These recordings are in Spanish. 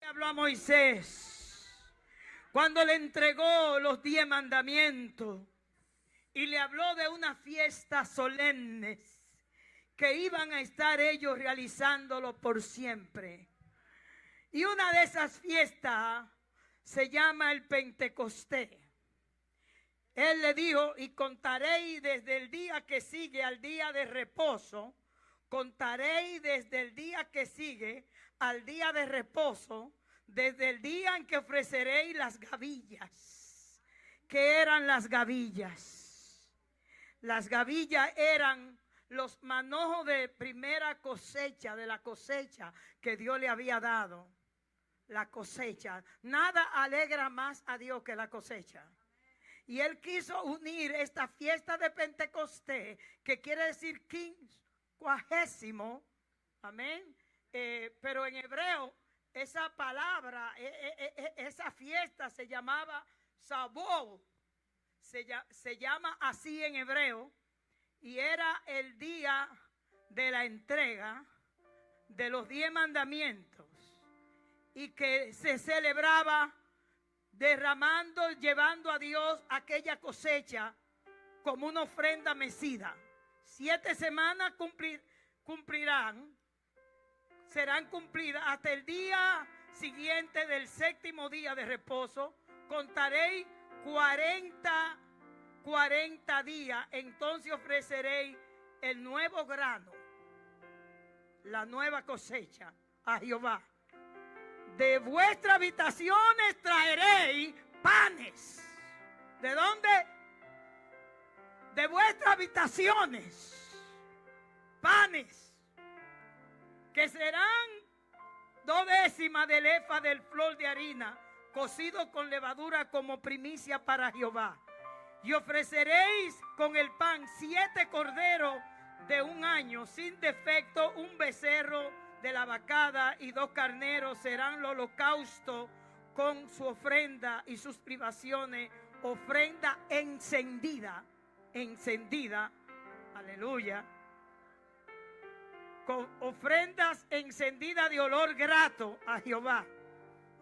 habló a Moisés cuando le entregó los 10 mandamientos y le habló de unas fiestas solemnes que iban a estar ellos realizándolo por siempre. Y una de esas fiestas se llama el Pentecostés. Él le dijo: y contaréis desde el día que sigue al día de reposo, contaréis desde el día que sigue al día de reposo, desde el día en que ofreceréis las gavillas. ¿Qué eran las gavillas? Las gavillas eran los manojos de primera cosecha, de la cosecha que Dios le había dado. La cosecha. Nada alegra más a Dios que la cosecha. Y Él quiso unir esta fiesta de Pentecostés, que quiere decir 50, amén. Pero en hebreo, esa palabra, esa fiesta se llamaba Sabó. Se llama así en hebreo. Y era el día de la entrega de los 10 mandamientos. Y que se celebraba derramando, llevando a Dios aquella cosecha como una ofrenda mecida. 7 semanas cumplirán, serán cumplidas hasta el día siguiente del 7º día de reposo. Contaréis 40 días, entonces ofreceréis el nuevo grano, la nueva cosecha a Jehová. De vuestras habitaciones traeréis panes. ¿De dónde? De vuestras habitaciones. Panes. Que serán 2 décimas del efa del flor de harina, cocido con levadura como primicia para Jehová. Y ofreceréis con el pan 7 corderos de 1 año, sin defecto, un becerro de la vacada y 2 carneros serán el holocausto con su ofrenda y sus privaciones, ofrenda encendida, aleluya, con ofrendas encendidas de olor grato a Jehová.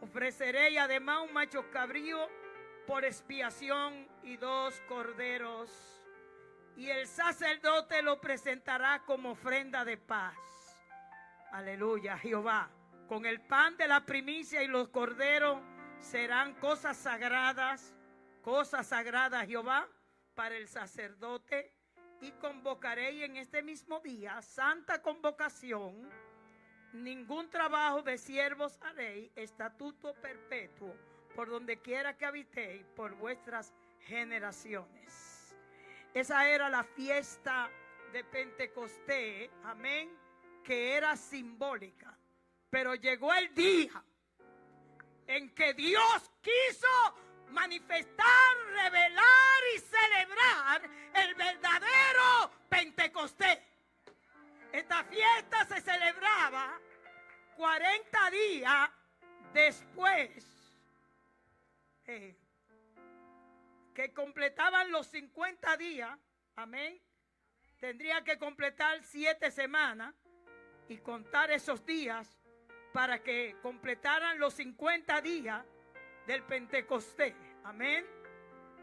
Ofreceréis además un macho cabrío por expiación y 2 corderos, y el sacerdote lo presentará como ofrenda de paz. Aleluya, Jehová. Con el pan de la primicia y los corderos serán cosas sagradas Jehová para el sacerdote. Y convocaréis en este mismo día santa convocación. Ningún trabajo de siervos haréis, estatuto perpetuo por donde quiera que habitéis por vuestras generaciones. Esa era la fiesta de Pentecostés, amén, que era simbólica. Pero llegó el día en que Dios quiso manifestar, revelar y celebrar el verdadero Pentecostés. Esta fiesta se celebraba 40 días después que completaban los 50 días, amén. Tendría que completar 7 semanas y contar esos días para que completaran los 50 días del Pentecostés, amén.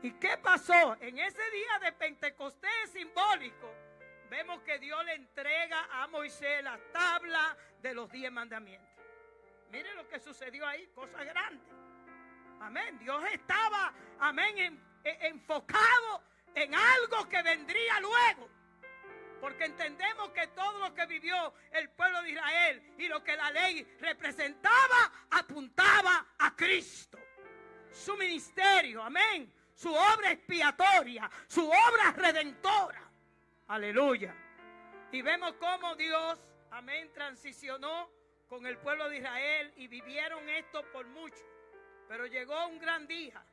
¿Y qué pasó? En ese día de Pentecostés simbólico, vemos que Dios le entrega a Moisés la tabla de los 10 mandamientos. Miren lo que sucedió ahí, cosas grandes. Amén. Dios estaba, amén, enfocado en algo que vendría luego. Porque entendemos que todo lo que vivió el pueblo de Israel y lo que la ley representaba, apuntaba a Cristo. Su ministerio, amén. Su obra expiatoria, su obra redentora. Aleluya. Y vemos cómo Dios, amén, transicionó con el pueblo de Israel y vivieron esto por mucho. Pero llegó un gran día.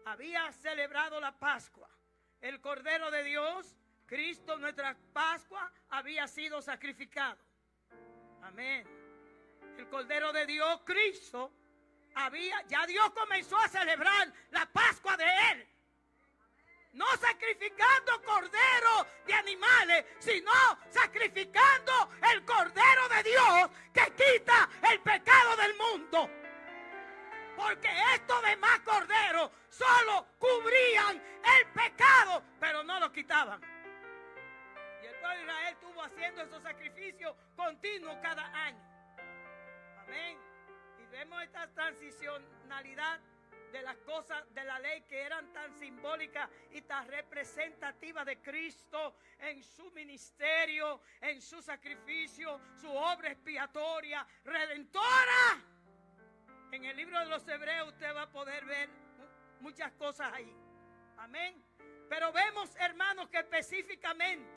Había celebrado la Pascua. El Cordero de Dios, Cristo, nuestra Pascua, había sido sacrificado. Amén. El Cordero de Dios, Cristo, ya Dios comenzó a celebrar la Pascua de Él. No sacrificando corderos de animales, sino sacrificando el Cordero de Dios que quita el pecado del mundo. porque estos demás corderos solo cubrían el pecado, pero no lo quitaban. Y el pueblo de Israel estuvo haciendo esos sacrificios continuos cada año. Amén. Y vemos esta transicionalidad de las cosas de la ley que eran tan simbólicas y tan representativas de Cristo en su ministerio, en su sacrificio, su obra expiatoria, redentora. En el libro de los Hebreos usted va a poder ver muchas cosas ahí. Amén. Pero vemos, hermanos, que específicamente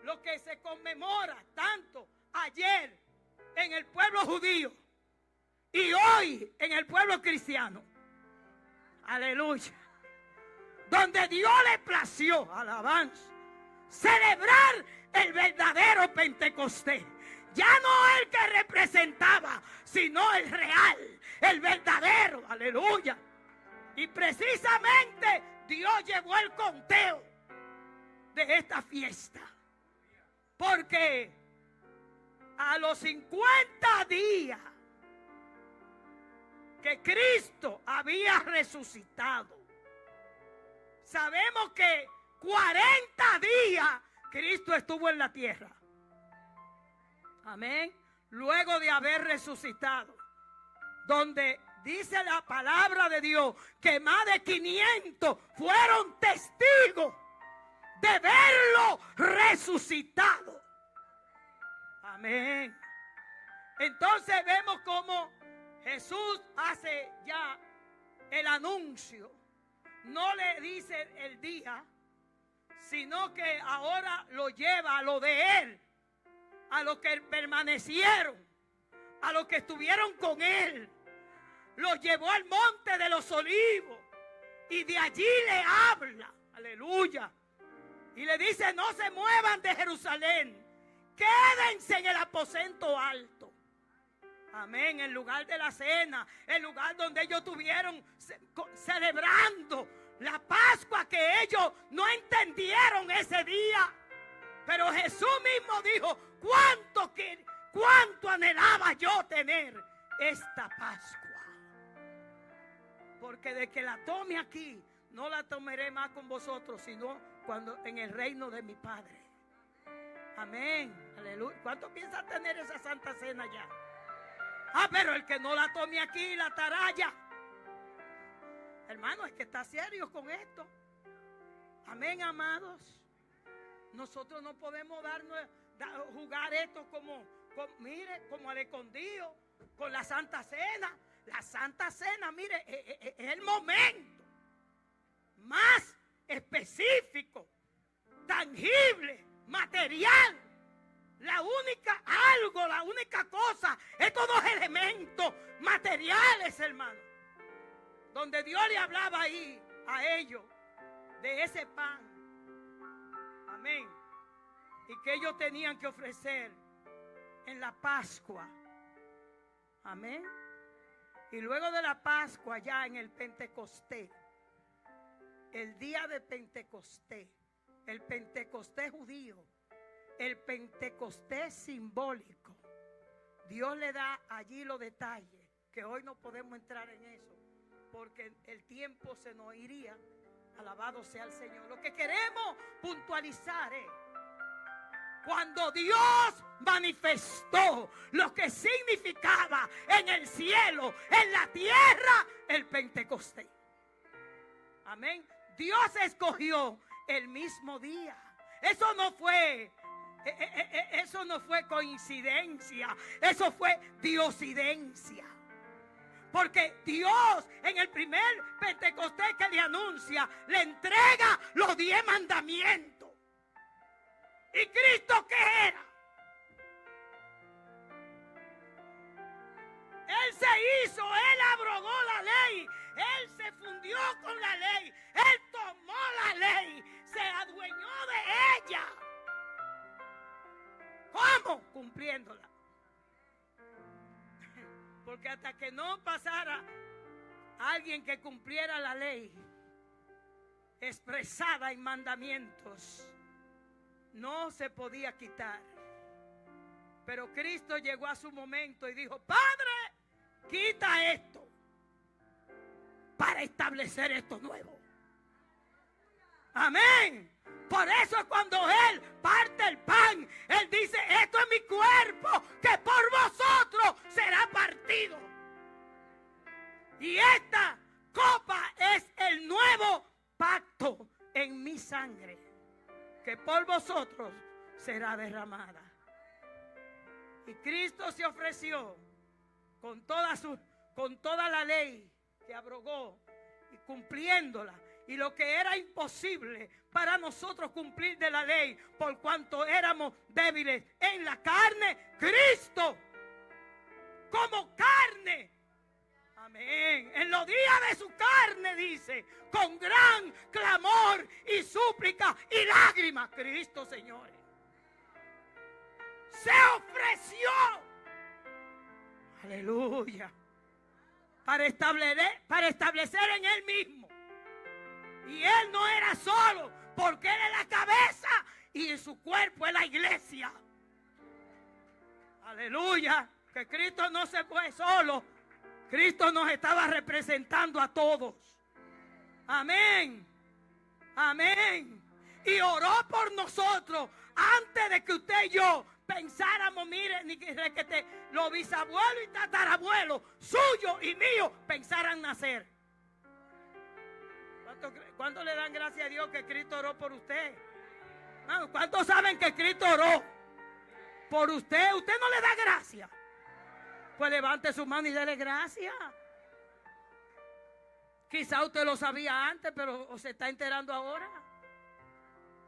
lo que se conmemora tanto ayer en el pueblo judío y hoy en el pueblo cristiano, aleluya, donde Dios le plació, alabanza, celebrar el verdadero Pentecostés. Ya no el que representaba, sino el real, el verdadero, aleluya. Y precisamente Dios llevó el conteo de esta fiesta, porque a los 50 días que Cristo había resucitado, sabemos que 40 días Cristo estuvo en la tierra. Amén. Luego de haber resucitado, donde dice la palabra de Dios que más de 500 fueron testigos de verlo resucitado. Amén. Entonces vemos cómo Jesús hace ya el anuncio. No le dice el día, sino que ahora lo lleva a lo de él, a los que permanecieron, a los que estuvieron con él. Los llevó al monte de los olivos y de allí le habla, aleluya, y le dice: no se muevan de Jerusalén, quédense en el aposento alto. Amén. El lugar de la cena, el lugar donde ellos estuvieron celebrando la Pascua, que ellos no entendieron ese día. Pero Jesús mismo dijo: cuánto anhelaba yo tener esta Pascua. Porque de que la tome aquí, no la tomaré más con vosotros, sino cuando en el reino de mi Padre. Amén. Aleluya. ¿Cuánto piensa tener esa santa cena ya? Pero el que no la tome aquí, la taraya. Hermano, es que está serio con esto. Amén, amados. Nosotros no podemos jugar esto como al escondido, con la Santa Cena. La Santa Cena, mire, es el momento más específico, tangible, material. La única cosa, estos dos elementos materiales, hermano, donde Dios le hablaba ahí a ellos de ese pan. Amén. Y que ellos tenían que ofrecer en la Pascua. Amén. Y luego de la Pascua, ya en el Pentecostés, el día de Pentecostés, el Pentecostés judío, el Pentecostés simbólico, Dios le da allí los detalles, que hoy no podemos entrar en eso, porque el tiempo se nos iría. Alabado sea el Señor. Lo que queremos puntualizar es cuando Dios manifestó lo que significaba en el cielo, en la tierra, el Pentecostés. Amén. Dios escogió el mismo día. Eso no fue coincidencia. Eso fue diosidencia. Porque Dios en el primer Pentecostés que le anuncia, le entrega los 10 mandamientos. ¿Y Cristo qué era? Él se hizo, él abrogó la ley, él se fundió con la ley, él tomó la ley, se adueñó de ella. ¿Cómo? Cumpliéndola. Porque hasta que no pasara alguien que cumpliera la ley expresada en mandamientos, no se podía quitar. Pero Cristo llegó a su momento y dijo: Padre, quita esto. para establecer esto nuevo. Amén. Por eso es cuando Él parte el pan, Él dice: esto es mi cuerpo que por vosotros será partido. Y esta copa es el nuevo pacto en mi sangre, que por vosotros será derramada. Y Cristo se ofreció con toda la ley que abrogó y cumpliéndola. Y lo que era imposible para nosotros cumplir de la ley, por cuanto éramos débiles en la carne, Cristo como carne, amén, en los días de su carne, dice, con gran clamor y súplica y lágrimas, Cristo, señores, se ofreció, aleluya, para establecer en Él mismo. Y Él no era solo, porque Él es la cabeza y en su cuerpo es la iglesia. Aleluya, que Cristo no se fue solo, Cristo nos estaba representando a todos. Amén, amén. Y oró por nosotros antes de que usted y yo pensáramos, miren, ni que los bisabuelos y tatarabuelos suyos y míos pensaran nacer. ¿Cuántos le dan gracias a Dios que Cristo oró por usted? ¿Cuántos saben que Cristo oró por usted? ¿Usted no le da gracias? Pues levante su mano y dele gracias. Quizá usted lo sabía antes, pero se está enterando ahora.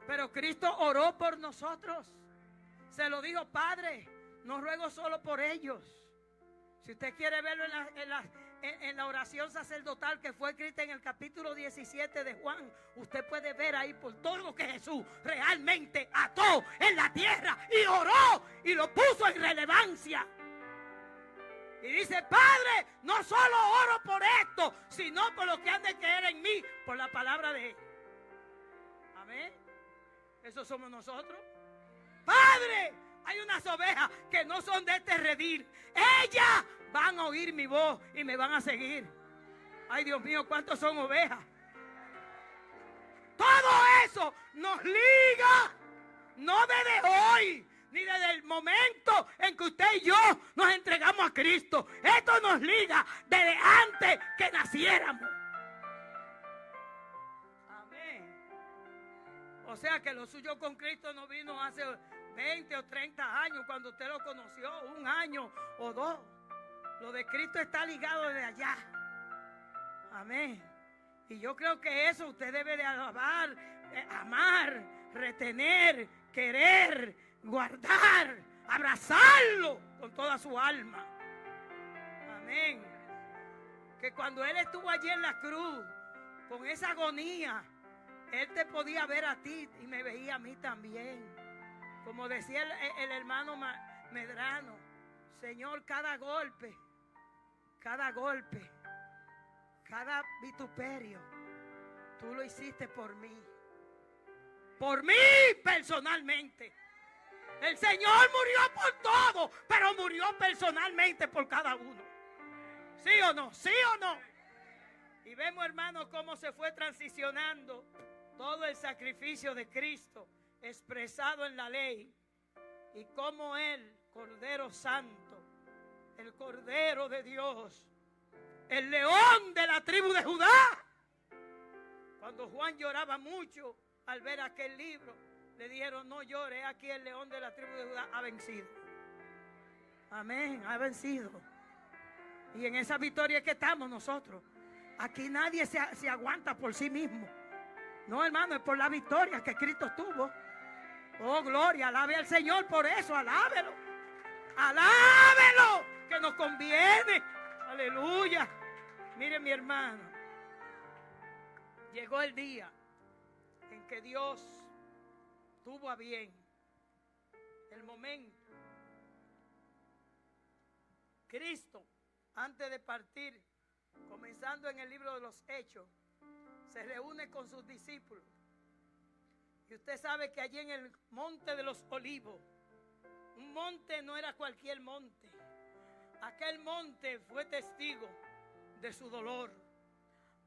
Pero Cristo oró por nosotros. Se lo dijo: Padre, no ruego solo por ellos. Si usted quiere verlo en la oración sacerdotal que fue escrita en el capítulo 17 de Juan, usted puede ver ahí por todo lo que Jesús realmente ató en la tierra y oró y lo puso en relevancia. Y dice: Padre, no solo oro por esto, sino por lo que han de creer en mí, por la palabra de Él. Amén. Eso somos nosotros. Padre, hay unas ovejas que no son de este redil. Ellas van a oír mi voz y me van a seguir. Ay, Dios mío, ¿cuántos son ovejas? Todo eso nos liga, no desde hoy, ni desde el momento en que usted y yo nos entregamos a Cristo. Esto nos liga desde antes que naciéramos. Amén. O sea que lo suyo con Cristo no vino hace 20 o 30 años cuando usted lo conoció, un año o dos. Lo de Cristo está ligado desde allá. Amén. Y yo creo que eso usted debe de alabar, amar, retener, querer, guardar, abrazarlo con toda su alma. Amén. Que cuando Él estuvo allí en la cruz, con esa agonía, Él te podía ver a ti y me veía a mí también. Como decía el hermano Medrano: Señor, cada golpe, cada vituperio, tú lo hiciste por mí personalmente. El Señor murió por todo, pero murió personalmente por cada uno. ¿Sí o no? ¿Sí o no? Y vemos, hermanos, cómo se fue transicionando todo el sacrificio de Cristo expresado en la ley, y cómo Él, Cordero Santo, el Cordero de Dios, el león de la tribu de Judá. Cuando Juan lloraba mucho al ver aquel libro, le dijeron: no llore, aquí el león de la tribu de Judá ha vencido. Amén, ha vencido. Y en esa victoria que estamos nosotros. Aquí nadie se aguanta por sí mismo. No, hermano, es por la victoria que Cristo tuvo. Oh, gloria, alabe al Señor por eso, alábelo. Alábelo, que nos conviene. Aleluya. Mire, mi hermano, llegó el día en que Dios tuvo a bien el momento. Cristo, antes de partir, comenzando en el libro de los Hechos, se reúne con sus discípulos. Y usted sabe que allí en el monte de los Olivos, un monte no era cualquier monte. Aquel monte fue testigo de su dolor.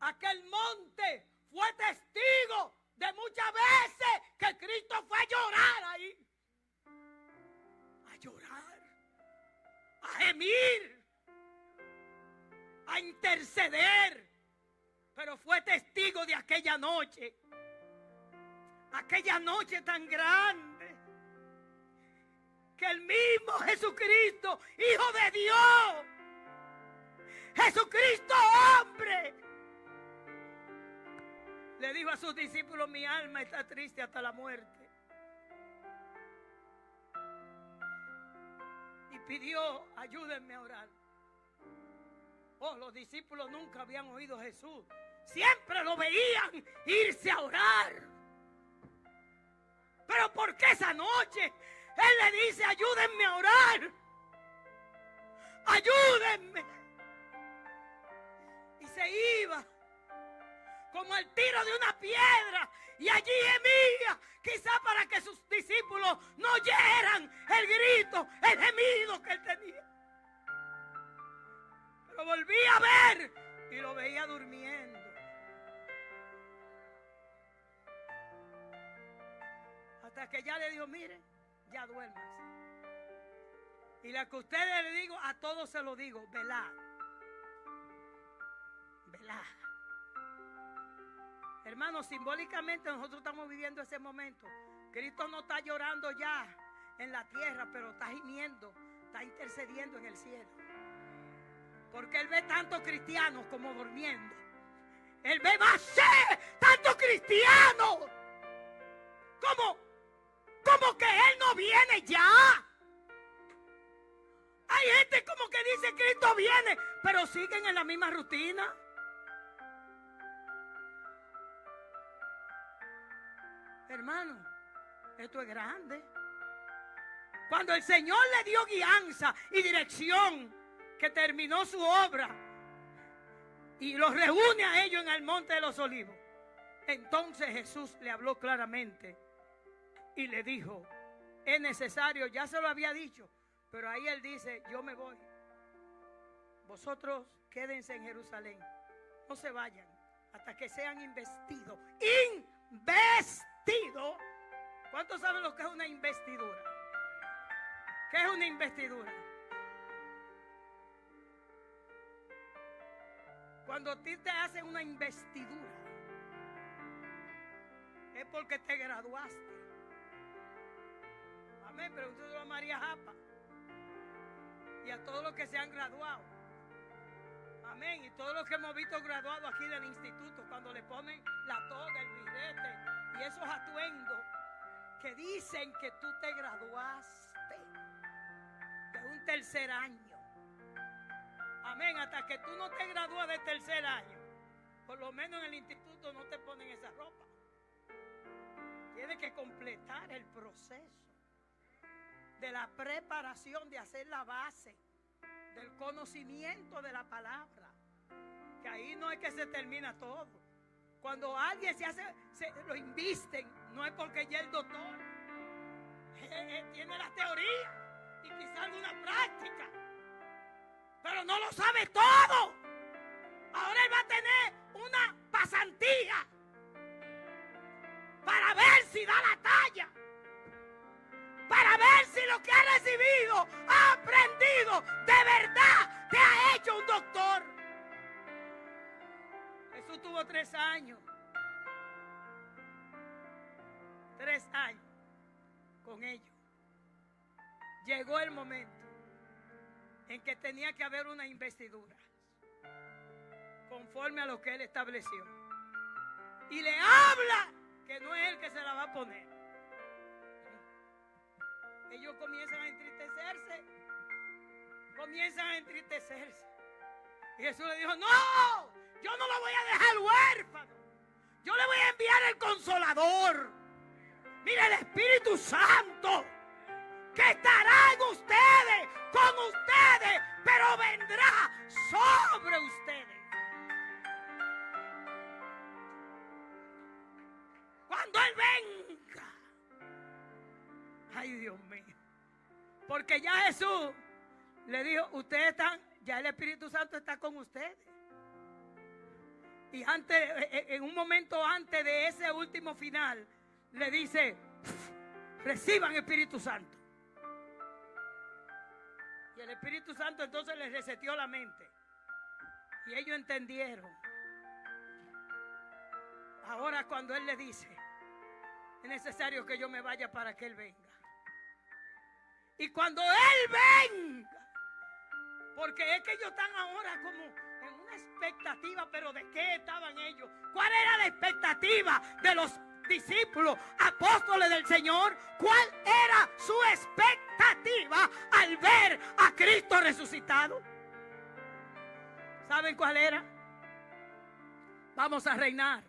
Aquel monte fue testigo de muchas veces que Cristo fue a llorar ahí. A llorar, a gemir, a interceder. Pero fue testigo de aquella noche tan grande, que el mismo Jesucristo, Hijo de Dios, Jesucristo hombre, le dijo a sus discípulos: mi alma está triste hasta la muerte. Y pidió: ayúdenme a orar. Oh, los discípulos nunca habían oído a Jesús. Siempre lo veían irse a orar. Pero ¿por qué esa noche Él le dice: ayúdenme a orar? Ayúdenme. Y se iba como el tiro de una piedra, y allí gemía, quizá para que sus discípulos no oyeran el grito, el gemido que él tenía. Pero volví a ver y lo veía durmiendo. Hasta que ya le dijo: mire, ya duérmase. Y la que a ustedes le digo, a todos se lo digo: velad. Velad. Hermanos, simbólicamente nosotros estamos viviendo ese momento. Cristo no está llorando ya en la tierra, pero está gimiendo, está intercediendo en el cielo. Porque Él ve tantos cristianos como durmiendo. Él ve más tantos cristianos como que Él no viene ya. Hay gente como que dice: Cristo viene, pero siguen en la misma rutina. Hermano, esto es grande. Cuando el Señor le dio guianza y dirección, que terminó su obra y los reúne a ellos en el Monte de los Olivos, entonces Jesús le habló claramente y le dijo: es necesario, ya se lo había dicho, pero ahí Él dice: yo me voy, vosotros quédense en Jerusalén, no se vayan hasta que sean investidos. Investido. ¿Cuántos saben lo que es una investidura? ¿Qué es una investidura? Cuando a ti te hacen una investidura, es porque te graduaste. Amén. Pregúntale a María Japa y a todos los que se han graduado. Amén. Y todos los que hemos visto graduados aquí del instituto, cuando le ponen la toga, el birrete y esos atuendos que dicen que tú te graduaste de un tercer año. Amén. Hasta que tú no te gradúas del tercer año, por lo menos en el instituto no te ponen esa ropa. Tienes que completar el proceso de la preparación, de hacer la base del conocimiento de la palabra. Que ahí no es que se termina todo. Cuando alguien lo invisten, no es porque ya el doctor tiene la teoría y quizá alguna práctica, pero no lo sabe todo. Ahora él va a tener una pasantía para ver si da la talla, para ver si lo que ha recibido, ha aprendido, de verdad te ha hecho un doctor. Jesús tuvo 3 años. 3 años con ellos. Llegó el momento en que tenía que haber una investidura conforme a lo que Él estableció. Y le habla que no es Él que se la va a poner. Ellos comienzan a entristecerse. Y Jesús le dijo: no, yo no lo voy a dejar huérfano. Yo le voy a enviar el Consolador. Mira, el Espíritu Santo, que estará en ustedes, con ustedes, pero vendrá sobre ustedes. Cuando Él venga. Ay, Dios mío. Porque ya Jesús le dijo: ustedes están, ya el Espíritu Santo está con ustedes. Y en un momento antes de ese último final, le dice: reciban Espíritu Santo. Y el Espíritu Santo entonces les reseteó la mente. Y ellos entendieron. Ahora cuando Él le dice: es necesario que yo me vaya para que Él venga. Y cuando Él venga, porque es que ellos están ahora como en una expectativa, pero ¿de qué estaban ellos? ¿Cuál era la expectativa de los discípulos, apóstoles del Señor? ¿Cuál era su expectativa al ver a Cristo resucitado? ¿Saben cuál era? Vamos a reinar.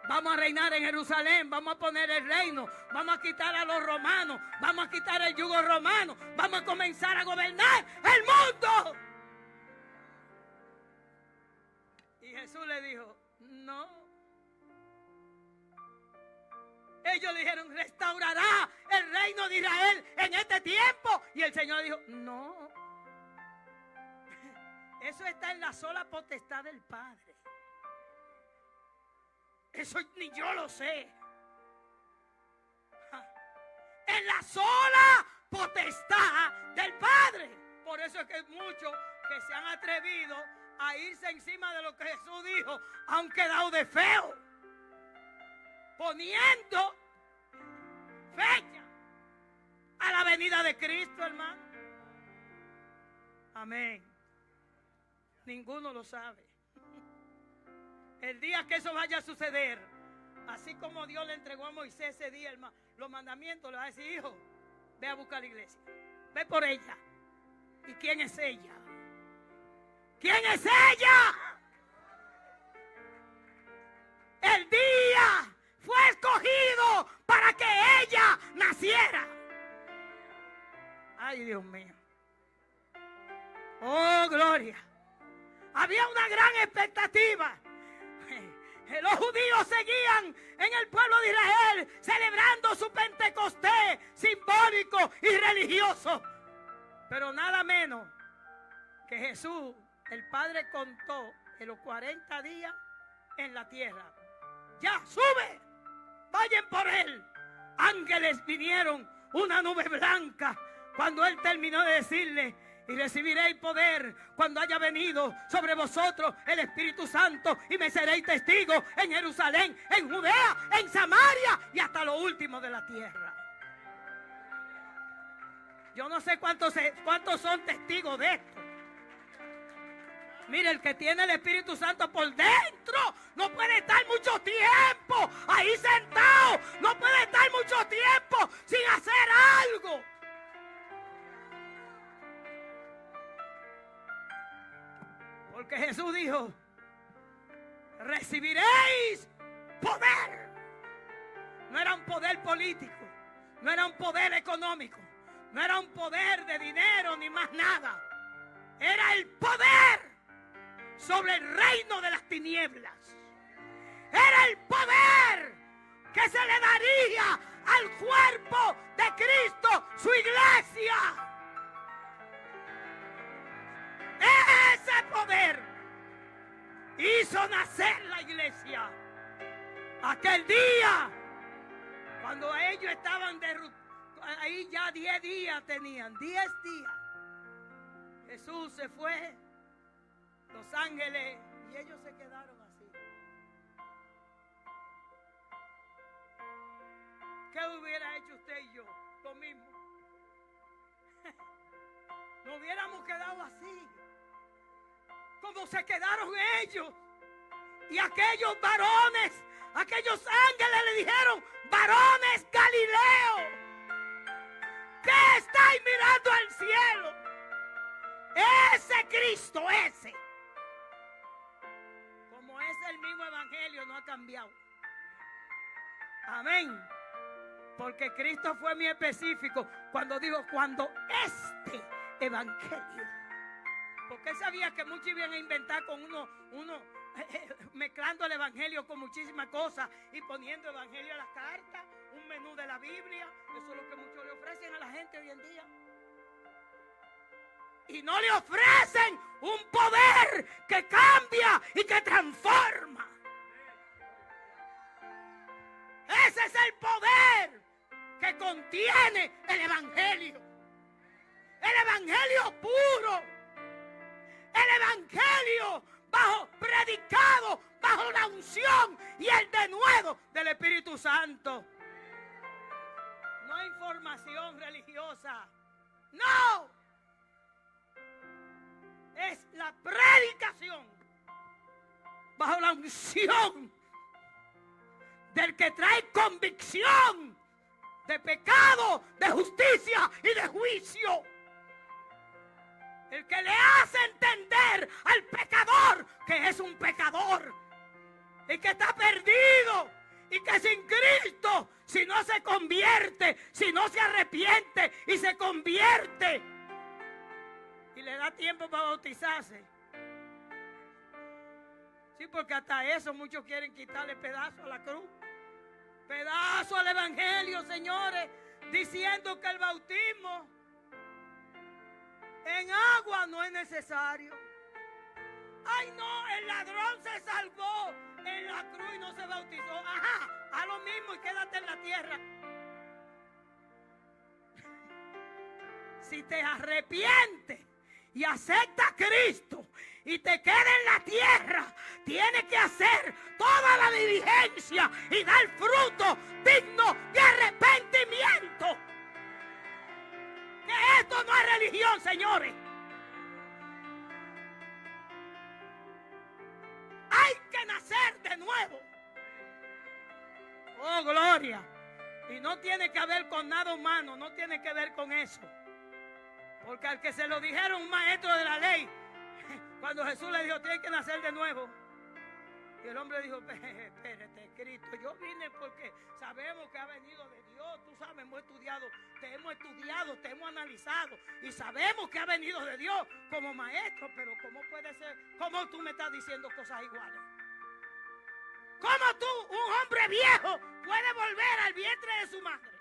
Vamos a reinar en Jerusalén, vamos a poner el reino, vamos a quitar a los romanos, vamos a quitar el yugo romano, vamos a comenzar a gobernar el mundo. Y Jesús le dijo: no. Ellos dijeron: restaurará el reino de Israel en este tiempo. Y el Señor dijo: no. Eso está en la sola potestad del Padre. Eso ni yo lo sé. En la sola potestad del Padre. Por eso es que hay muchos que se han atrevido a irse encima de lo que Jesús dijo, han quedado de feo, poniendo fecha a la venida de Cristo, hermano. Amén. Ninguno lo sabe. El día que eso vaya a suceder, así como Dios le entregó a Moisés ese día los mandamientos, le va a decir: hijo, ve a buscar la iglesia, ve por ella. ¿Y quién es ella? ¿Quién es ella? El día fue escogido para que ella naciera. Ay, Dios mío. Oh, gloria. Había una gran expectativa. Los judíos seguían en el pueblo de Israel celebrando su Pentecostés simbólico y religioso. Pero nada menos que Jesús, el Padre contó en los 40 días en la tierra. Ya, sube, vayan por Él. Ángeles vinieron, una nube blanca, cuando Él terminó de decirle: y recibiréis poder cuando haya venido sobre vosotros el Espíritu Santo, y me seréis testigos en Jerusalén, en Judea, en Samaria y hasta lo último de la tierra. Yo no sé cuántos son testigos de esto. Mire, el que tiene el Espíritu Santo por dentro no puede estar mucho tiempo ahí sentado, no puede estar mucho tiempo sin hacer algo. Porque Jesús dijo: recibiréis poder. No era un poder político, no era un poder económico, no era un poder de dinero ni más nada. Era el poder sobre el reino de las tinieblas. Era el poder que se le daría al cuerpo de Cristo, su iglesia. Ese poder hizo nacer la iglesia. Aquel día, cuando ellos estaban ahí ya 10 días tenían, 10 días. Jesús se fue, los ángeles, y ellos se quedaron así. ¿Qué hubiera hecho usted y yo? Lo mismo. Nos hubiéramos quedado así, como se quedaron ellos. Y aquellos varones, aquellos ángeles le dijeron: varones Galileos, ¿qué estáis mirando al cielo? Ese Cristo, ese. Como es el mismo evangelio, no ha cambiado. Amén. Porque Cristo fue muy específico cuando dijo: cuando este evangelio. Porque él sabía que muchos iban a inventar con uno mezclando el evangelio con muchísimas cosas y poniendo evangelio a las cartas, un menú de la Biblia. Eso es lo que muchos le ofrecen a la gente hoy en día. Y no le ofrecen un poder poder que cambia y que transforma. Ese es el poder que contiene el Evangelio. El Evangelio puro. El Evangelio predicado bajo la unción y el denuedo del Espíritu Santo. No hay información religiosa. No. Es la predicación bajo la unción del que trae convicción de pecado, de justicia y de juicio. El que le hace entender al pecador que es un pecador y que está perdido y que sin Cristo, si no se convierte, si no se arrepiente y se convierte y le da tiempo para bautizarse. Sí, porque hasta eso muchos quieren quitarle pedazo a la cruz, pedazo al Evangelio, señores, diciendo que el bautismo en agua no es necesario. Ay, no, el ladrón se salvó en la cruz y no se bautizó. Ajá, haz lo mismo y quédate en la tierra. Si te arrepientes y aceptas a Cristo y te quedas en la tierra, tienes que hacer toda la diligencia y dar fruto digno de arrepentimiento. Que esto no es religión, señores. Hay que nacer de nuevo. Oh, gloria. Y no tiene que ver con nada humano, no tiene que ver con eso. Porque al que se lo dijeron un maestro de la ley, cuando Jesús le dijo, tiene que nacer de nuevo. Y el hombre dijo, espérate, Cristo, yo vine porque sabemos que ha venido de Dios. Tú sabes, hemos estudiado, te hemos analizado y sabemos que ha venido de Dios como maestro. Pero ¿cómo puede ser? ¿Cómo tú me estás diciendo cosas iguales? ¿Cómo tú, un hombre viejo, puede volver al vientre de su madre?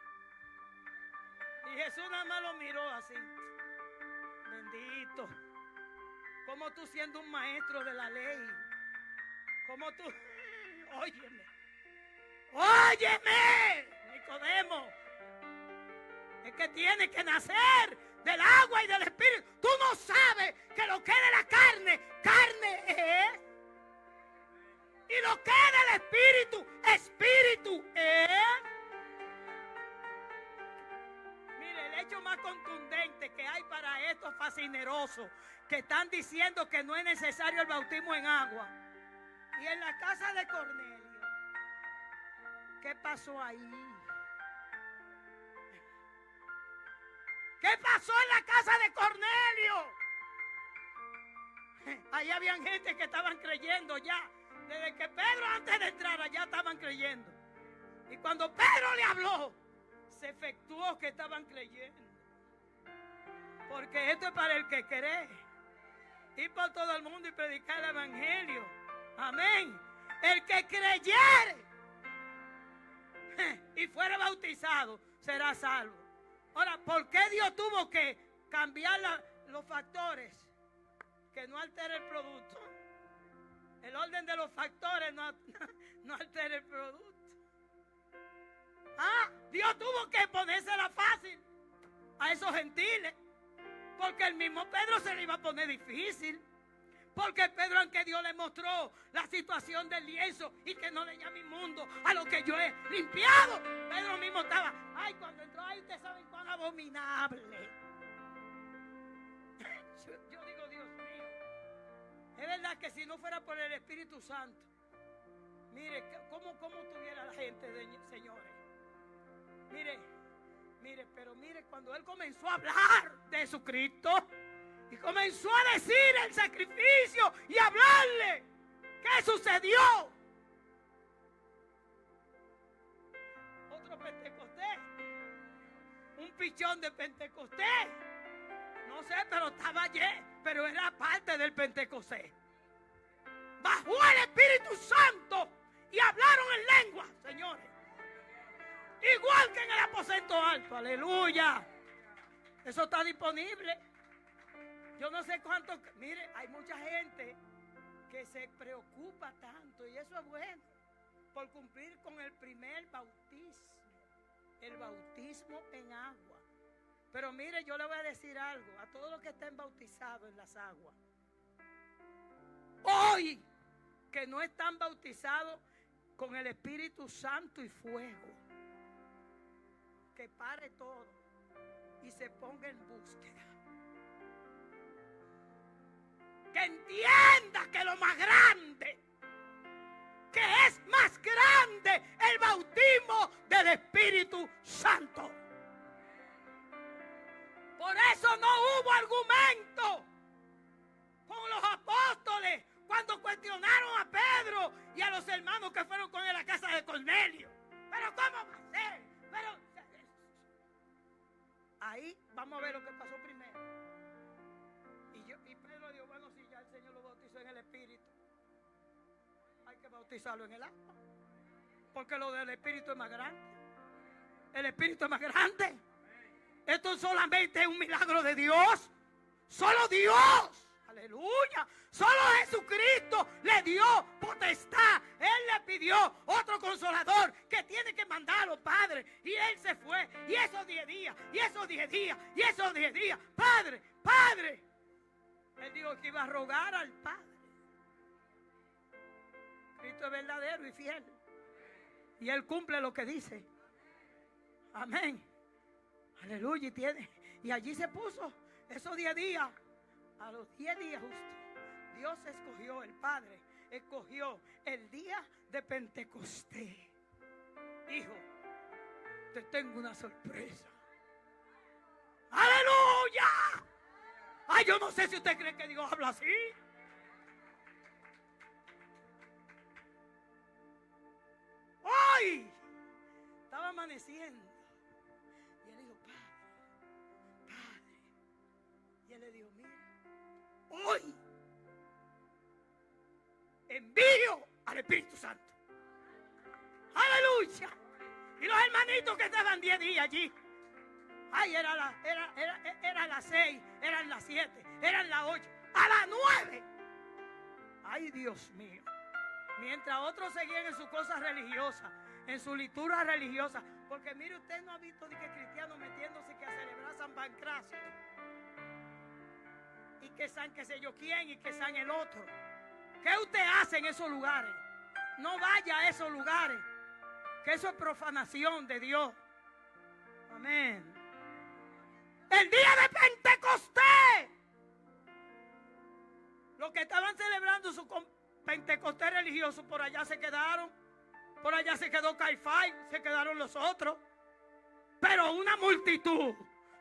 Y Jesús nada más lo miró así. Bendito. ¿Cómo tú siendo un maestro de la ley? ¿Cómo tú? Óyeme. Óyeme, Nicodemo. Es que tiene que nacer del agua y del Espíritu. Tú no sabes que lo que es de la carne, carne es. Y lo que es del Espíritu, Espíritu es. Mire, el hecho más contundente que hay para estos fascinerosos que están diciendo que no es necesario el bautismo en agua. Y en la casa de Cornelio, ¿qué pasó ahí? ¿Qué pasó en la casa de Cornelio? Ahí habían gente que estaban creyendo ya. Desde que Pedro antes de entrar allá estaban creyendo. Y cuando Pedro le habló, se efectuó que estaban creyendo. Porque esto es para el que cree. Ir por todo el mundo y predicar el Evangelio. Amén. El que creyere y fuera bautizado será salvo. Ahora, ¿por qué Dios tuvo que cambiar los factores? Que no altere el producto. El orden de los factores no altera el producto. Dios tuvo que ponérsela fácil a esos gentiles. Porque el mismo Pedro se le iba a poner difícil. Porque Pedro, aunque Dios le mostró la situación del lienzo y que no le llame inmundo a lo que yo he limpiado, Pedro mismo estaba, ay, cuando entró ahí, ustedes saben cuán abominable. Yo digo, Dios mío, es verdad que si no fuera por el Espíritu Santo, mire, ¿cómo tuviera la gente, señores? Mire, pero mire, cuando él comenzó a hablar de Jesucristo, y comenzó a decir el sacrificio y hablarle. ¿Qué sucedió? Otro Pentecostés. Un pichón de Pentecostés. No sé, pero estaba allí. Pero era parte del Pentecostés. Bajó el Espíritu Santo y hablaron en lengua, señores. Igual que en el aposento alto. Aleluya. Eso está disponible. Yo no sé cuánto. Mire, hay mucha gente que se preocupa tanto, y eso es bueno, por cumplir con el primer bautismo, el bautismo en agua. Pero mire, yo le voy a decir algo a todos los que estén bautizados en las aguas. Hoy, que no están bautizados con el Espíritu Santo y fuego, que pare todo y se ponga en búsqueda. Que entienda que lo más grande, que es más grande el bautismo del Espíritu Santo. Por eso no hubo argumento con los apóstoles cuando cuestionaron a Pedro y a los hermanos que fueron con él a la casa de Cornelio. Pero ¿cómo va a ser? Pero ahí vamos a ver lo que pasó primero. Y Pedro dijo, bueno, si ya el Señor lo bautizó en el Espíritu, hay que bautizarlo en el agua, porque lo del Espíritu es más grande. El Espíritu es más grande. Esto solamente es un milagro de Dios. Solo Dios, aleluya, solo Jesucristo le dio potestad. Él le pidió otro consolador que tiene que mandarlo, Padre. Y él se fue. Y esos 10 días, y esos 10 días, y esos 10 días. Padre, Padre. Él dijo que iba a rogar al Padre. Cristo es verdadero y fiel. Y él cumple lo que dice. Amén. Aleluya. Y allí se puso esos 10 días. A los 10 días justo, Dios escogió, el Padre escogió el día de Pentecostés. Hijo, te tengo una sorpresa. ¡Aleluya! Ay, yo no sé si usted cree que Dios habla así. Hoy estaba amaneciendo y él dijo, Padre. Y él le dijo, mira, hoy envío al Espíritu Santo. Aleluya. Y los hermanitos que estaban 10 días allí. Ay, era las 6, eran las 7, eran las 8, a las 9. Ay, Dios mío. Mientras otros seguían en sus cosas religiosas, en su liturgia religiosa. Porque mire, usted no ha visto de que cristianos metiéndose que a celebrar San Pancracio. Y que San qué sé yo quién y que San el otro. ¿Qué usted hace en esos lugares? No vaya a esos lugares. Que eso es profanación de Dios. Amén. El día de Pentecostés. Los que estaban celebrando su Pentecostés religioso por allá se quedaron. Por allá se quedó Caifás, se quedaron los otros. Pero una multitud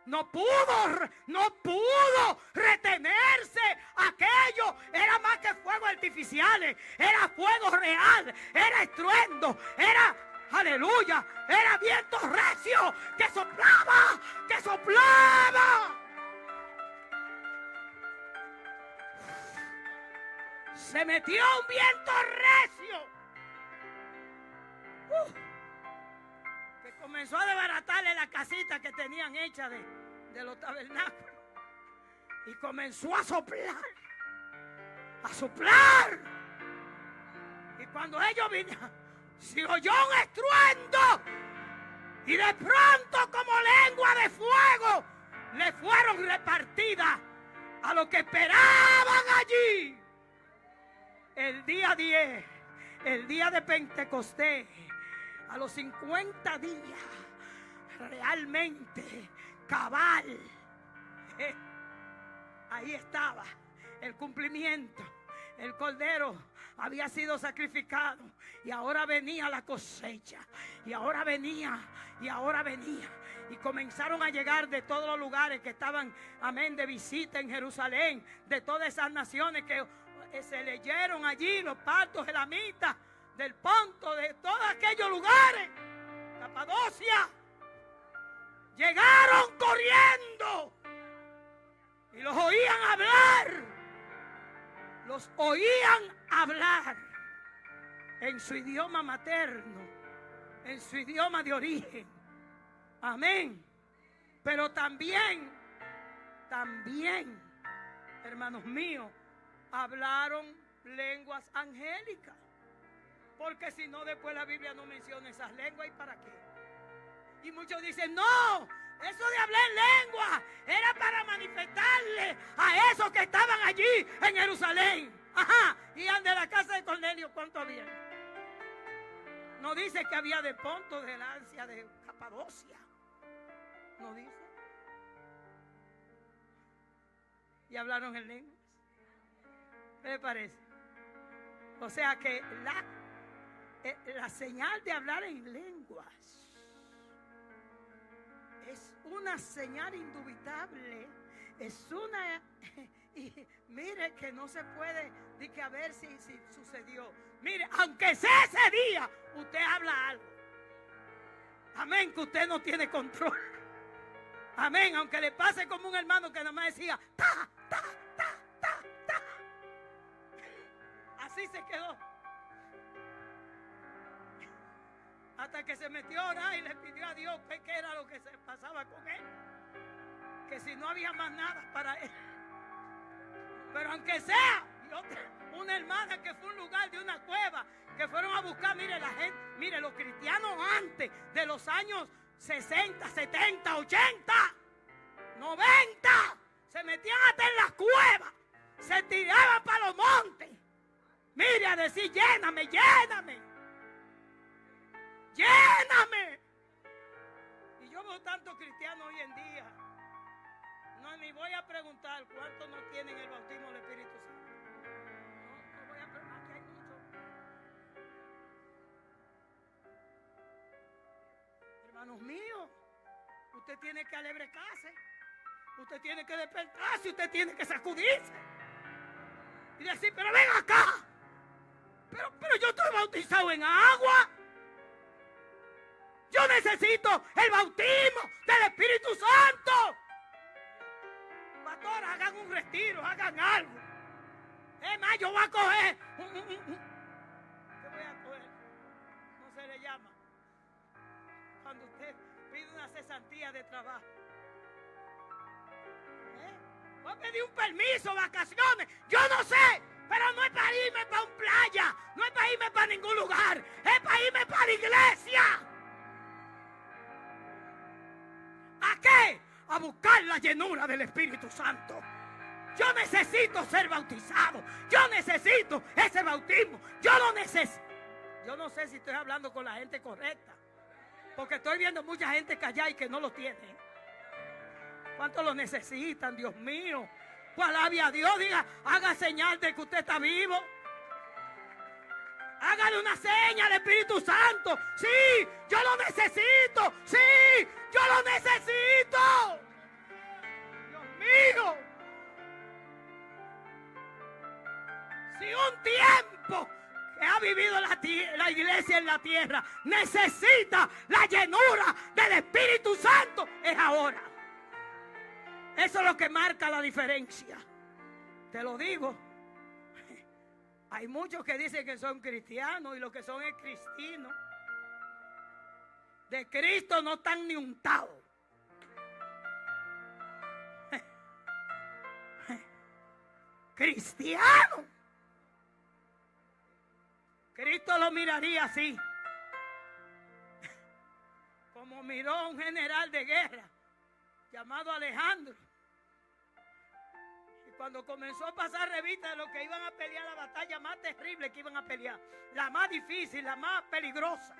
no pudo retenerse. Aquello era más que fuegos artificiales. Era fuego real. Era estruendo. Era, aleluya, era viento recio que soplaba. Se metió un viento recio. Que comenzó a desbaratarle la casita que tenían hecha de los tabernáculos. Y comenzó a soplar. Y cuando ellos vinieron, se oyó un estruendo. Y de pronto, como lengua de fuego, le fueron repartidas a los que esperaban allí. El día 10, el día de Pentecostés, a los 50 días, realmente, cabal, ahí estaba el cumplimiento. El cordero había sido sacrificado y ahora venía la cosecha. Y ahora venía. Y comenzaron a llegar de todos los lugares que estaban, amén, de visita en Jerusalén, de todas esas naciones que se leyeron allí, los partos elamitas, del Ponto, de todos aquellos lugares, Capadocia. Llegaron corriendo y los oían hablar en su idioma materno, en su idioma de origen. Amén. Pero también hermanos míos, hablaron lenguas angélicas. Porque si no, después la Biblia no menciona esas lenguas. ¿Y para qué? Y muchos dicen, no, eso de hablar lengua era para manifestarle a esos que estaban allí en Jerusalén. Ajá, y de la casa de Cornelio, ¿cuánto había? No dice que había de Ponto, de Lancia, de Capadocia. No dice. Y hablaron en lenguas. ¿Qué le parece? O sea que la señal de hablar en lenguas es una señal indubitable. Es una... Y mire que no se puede decir que a ver si sucedió. Mire, aunque sea ese día, usted habla algo. Amén, que usted no tiene control. Amén, aunque le pase como un hermano que nada más decía ta, ta, ta, ta, ta. Así se quedó. Hasta que se metió a orar y le pidió a Dios qué era lo que se pasaba con él. Que si no había más nada para él. Pero aunque sea, y otra, una hermana que fue a un lugar de una cueva, que fueron a buscar, mire la gente, mire los cristianos antes de los años 60, 70, 80, 90, se metían hasta en las cuevas, se tiraban para los montes. Mire a decir, lléname, lléname, lléname. Y yo veo tantos cristianos hoy en día. No, ni voy a preguntar cuántos no tienen el bautismo del Espíritu Santo. No voy a preguntar, que hay muchos. Hermanos míos, usted tiene que alebrecarse. Usted tiene que despertarse. Usted tiene que sacudirse. Y decir, pero ven acá. Pero yo estoy bautizado en agua. Yo necesito el bautismo del Espíritu Santo. Pastor, hagan un retiro, hagan algo. Es más, yo voy a coger ¿qué voy a coger? No se le llama cuando usted pide una cesantía de trabajo. Voy a pedir un permiso, vacaciones. Yo no sé, pero no es para irme para un playa, no es para irme para ningún lugar, es para irme para la iglesia. ¿A qué? A buscar la llenura del Espíritu Santo. Yo necesito ser bautizado. Yo necesito ese bautismo. Yo lo necesito. Yo no sé si estoy hablando con la gente correcta, porque estoy viendo mucha gente callada y que no lo tiene. ¿Cuántos lo necesitan, Dios mío? Pues alabe a Dios, diga, haga señal de que usted está vivo. Hágale una seña al Espíritu Santo. Sí, yo lo necesito. Sí, yo lo necesito. Dios mío. Si un tiempo que ha vivido la iglesia en la tierra necesita la llenura del Espíritu Santo, es ahora. Eso es lo que marca la diferencia. Te lo digo. Hay muchos que dicen que son cristianos y lo que son es cristinos. De Cristo no están ni untados. Cristiano. Cristo lo miraría así. Como miró a un general de guerra llamado Alejandro. Y cuando comenzó a pasar revista de los que iban a pelear la batalla más terrible que iban a pelear, la más difícil, la más peligrosa,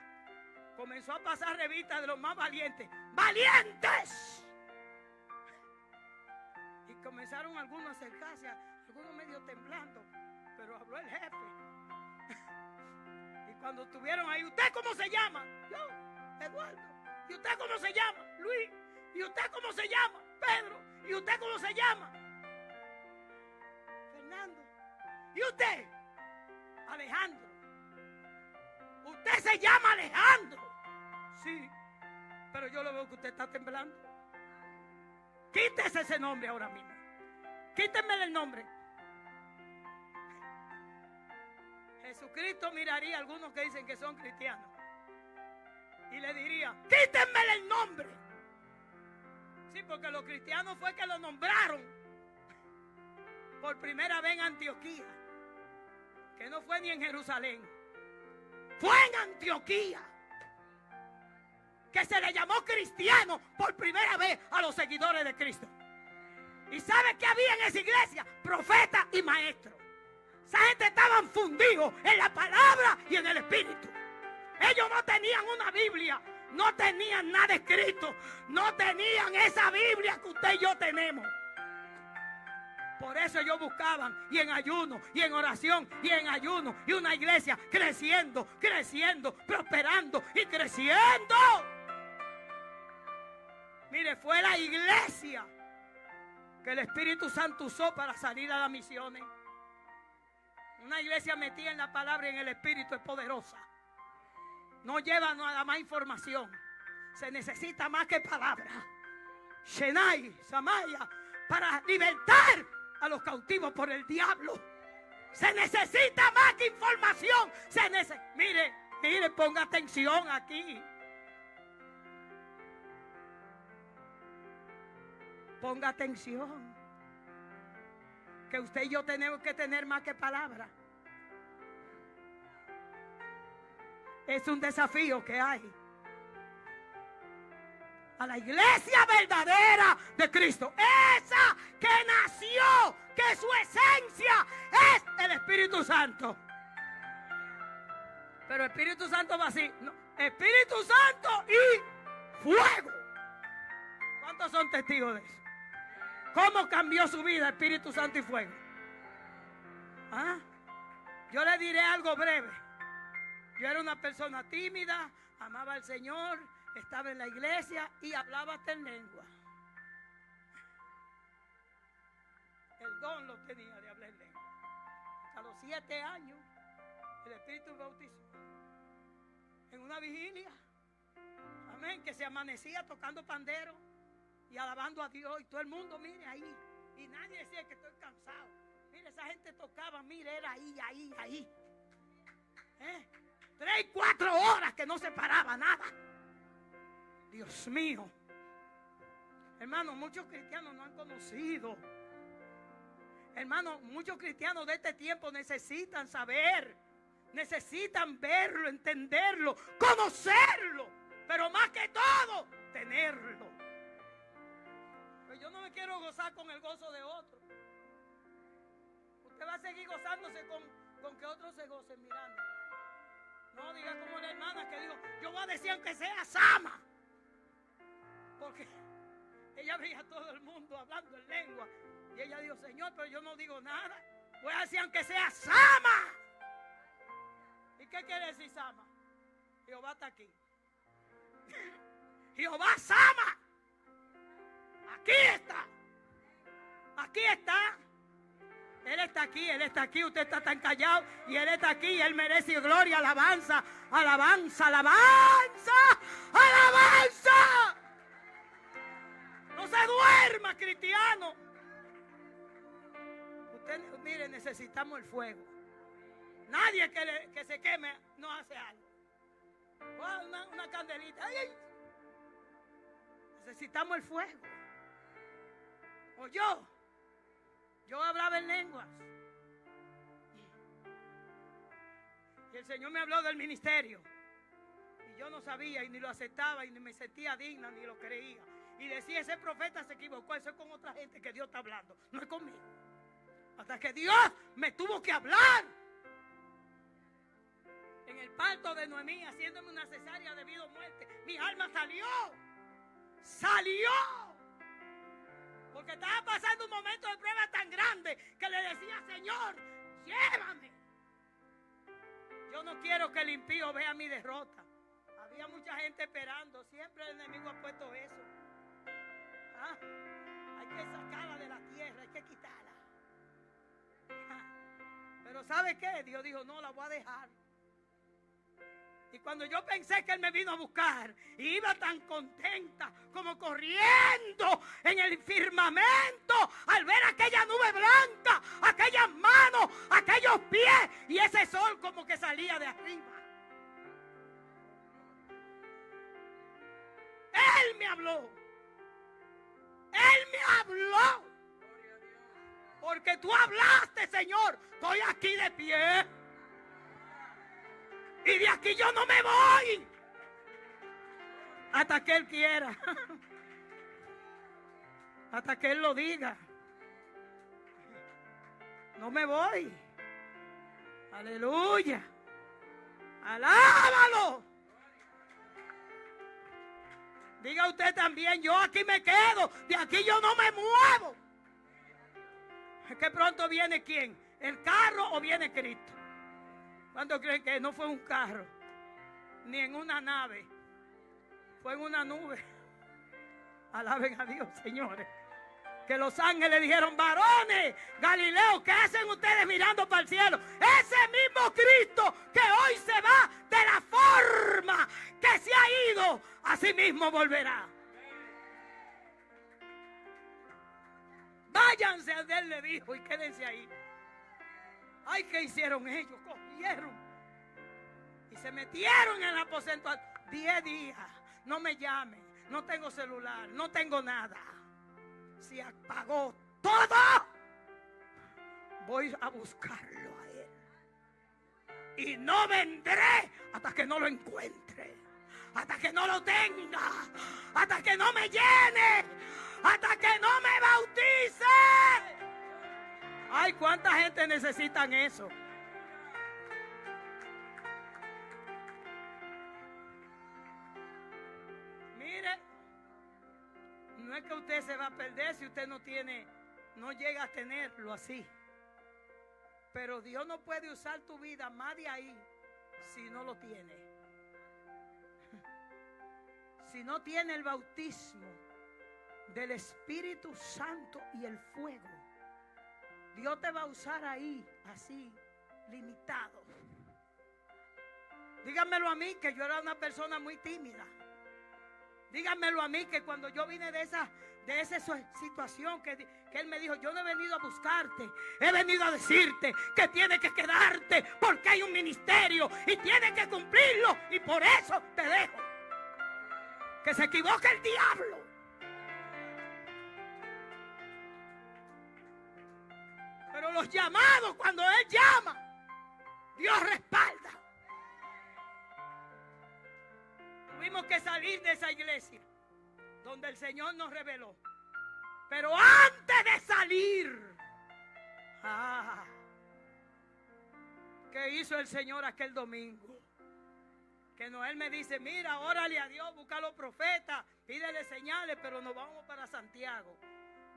comenzó a pasar revista de los más valientes. ¡Valientes! Y comenzaron algunos a acercarse, algunos medio temblando, pero habló el jefe. Y cuando estuvieron ahí, ¿usted cómo se llama? Yo, Eduardo. ¿Y usted cómo se llama? Luis. ¿Y usted cómo se llama? Pedro. ¿Y usted cómo se llama? Fernando. ¿Y usted? Alejandro. ¿Usted se llama Alejandro? Sí, pero yo lo veo que usted está temblando. Quítese ese nombre ahora mismo. Quítenme el nombre. Jesucristo miraría a algunos que dicen que son cristianos y le diría, quítenme el nombre. Sí, porque los cristianos fue que lo nombraron. por primera vez en Antioquía, que no fue ni en Jerusalén, fue en Antioquía, que se le llamó cristiano por primera vez a los seguidores de Cristo. ¿Y sabe qué había en esa iglesia? Profetas y maestros. Esa gente estaban fundidos en la palabra y en el espíritu. Ellos no tenían una Biblia, no tenían nada escrito, no tenían esa Biblia que usted y yo tenemos. Por eso ellos buscaban, y en ayuno, y en oración, y en ayuno, y una iglesia creciendo, creciendo, prosperando y creciendo. Mire, fue la iglesia que el Espíritu Santo usó para salir a las misiones. Una iglesia metida en la palabra y en el Espíritu es poderosa. No lleva nada más información. Se necesita más que palabra. Shenai, Samaya, para libertar a los cautivos por el diablo. Se necesita más que información. Mire, ponga atención aquí. Ponga atención. Que usted y yo tenemos que tener más que palabra. Es un desafío que hay a la iglesia verdadera de Cristo, esa que nació, que su esencia es el Espíritu Santo. Pero Espíritu Santo va así, no, Espíritu Santo y fuego. ¿Cuántos son testigos de eso? ¿Cómo cambió su vida Espíritu Santo y fuego? ¿Ah? Yo le diré algo breve. Yo era una persona tímida, amaba al Señor, estaba en la iglesia y hablaba hasta en lengua. El don lo tenía de hablar en lengua. A los 7 años, el Espíritu me bautizó. En una vigilia, amén, que se amanecía tocando pandero y alabando a Dios. Y todo el mundo, mire ahí. Y nadie decía que estoy cansado. Mire, esa gente tocaba, mire, era ahí. 3, 4 horas que no se paraba nada. Dios mío. Hermano, muchos cristianos no han conocido. Hermano, muchos cristianos de este tiempo necesitan saber, necesitan verlo, entenderlo, conocerlo, pero más que todo, tenerlo. Pues yo no me quiero gozar con el gozo de otro. Usted va a seguir gozándose con que otros se gocen mirando. No diga como la hermana que dijo, yo voy a decir aunque sea Sama. Porque ella veía a todo el mundo hablando en lengua. Y ella dijo, Señor, pero yo no digo nada. Voy a decir aunque sea Sama. ¿Y qué quiere decir Sama? Jehová está aquí. Jehová Sama. Aquí está. Aquí está. Él está aquí, usted está tan callado y Él está aquí y Él merece gloria, alabanza, alabanza, alabanza, alabanza. No se duerma, cristiano. Usted, mire, necesitamos el fuego. Nadie que se queme no hace algo. Una candelita. ¡Ay! Necesitamos el fuego. O yo hablaba en lenguas. Y el Señor me habló del ministerio. Y yo no sabía y ni lo aceptaba y ni me sentía digna ni lo creía. Y decía, ese profeta se equivocó, eso es con otra gente que Dios está hablando, no es conmigo. Hasta que Dios me tuvo que hablar. En el parto de Noemí, haciéndome una cesárea de vida o muerte, mi alma salió. Porque estaba pasando un momento de prueba tan grande que le decía, Señor, llévame. Yo no quiero que el impío vea mi derrota. Había mucha gente esperando. Siempre el enemigo ha puesto eso. ¿Ah? Hay que sacarla de la tierra, hay que quitarla. Pero ¿sabe qué? Dios dijo, no, la voy a dejar. Y cuando yo pensé que Él me vino a buscar, y iba tan contenta como corriendo en el firmamento al ver aquella nube blanca, aquellas manos, aquellos pies y ese sol como que salía de arriba. Él me habló. Él me habló. Porque tú hablaste, Señor. Estoy aquí de pie. Y de aquí yo no me voy hasta que Él quiera. Hasta que Él lo diga. No me voy. Aleluya. Alábalo. Diga usted también, yo aquí me quedo. De aquí yo no me muevo. Es que pronto viene ¿quién? ¿El carro o viene Cristo? ¿Cuántos creen que no fue un carro? Ni en una nave. Fue en una nube. Alaben a Dios, señores. Que los ángeles dijeron, varones, Galileo, ¿qué hacen ustedes mirando para el cielo? Ese mismo Cristo que hoy se va de la forma que se ha ido, así mismo volverá. Váyanse, él le dijo, y quédense ahí. Ay, ¿qué hicieron ellos? Cogieron y se metieron en el aposento. 10 días, no me llamen, no tengo celular, no tengo nada. Se apagó todo. Voy a buscarlo a Él. Y no vendré hasta que no lo encuentre. Hasta que no lo tenga. Hasta que no me llene. Hasta que no me bautice. Ay, ¿cuánta gente necesitan eso? Mire, no es que usted se va a perder si usted no llega a tenerlo así. Pero Dios no puede usar tu vida más de ahí si no lo tiene. Si no tiene el bautismo del Espíritu Santo y el fuego, Dios te va a usar ahí, así, limitado. Díganmelo a mí, que yo era una persona muy tímida. Díganmelo a mí, que cuando yo vine de esa situación que Él me dijo, yo no he venido a buscarte, he venido a decirte que tienes que quedarte porque hay un ministerio y tienes que cumplirlo, y por eso te dejo. Que se equivoque el diablo. Pero los llamados, cuando Él llama, Dios respalda. Tuvimos que salir de esa iglesia donde el Señor nos reveló. Pero antes de salir, ¿qué hizo el Señor aquel domingo? Que Noel me dice, mira, órale a Dios, busca a los profetas, pídele señales, pero nos vamos para Santiago.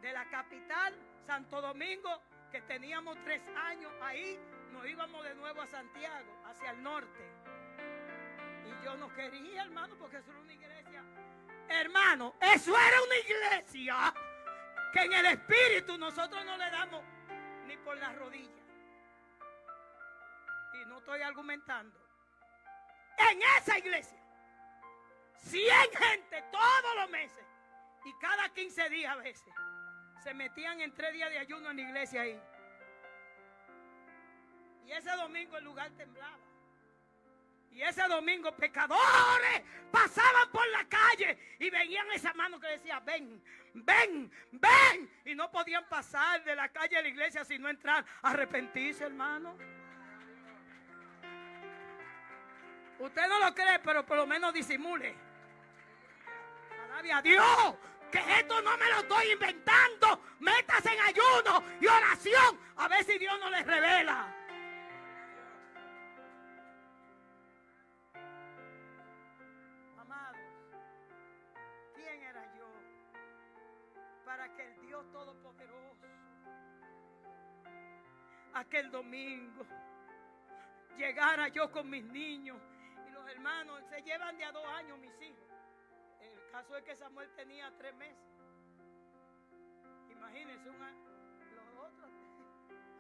De la capital, Santo Domingo, que teníamos 3 años ahí, nos íbamos de nuevo a Santiago, hacia el norte. Y yo no quería, hermano, porque eso era una iglesia. Hermano, eso era una iglesia que en el espíritu nosotros no le damos ni por las rodillas. Y no estoy argumentando. En esa iglesia, 100 gente todos los meses y cada 15 días a veces se metían en 3 días de ayuno en la iglesia ahí. Y ese domingo el lugar temblaba. Y ese domingo pecadores pasaban por la calle y veían esa mano que decía, ven, ven, ven. Y no podían pasar de la calle a la iglesia sino entrar a arrepentirse, hermano. Usted no lo cree, pero por lo menos disimule. Alabe a Dios, que esto no me lo estoy inventando. Métase en ayuno y oración a ver si Dios no les revela. Amados, ¿quién era yo para que el Dios Todopoderoso aquel domingo llegara yo con mis niños? Hermanos, se llevan de a 2 años mis hijos. El caso es que Samuel tenía 3 meses. Imagínense, los otros,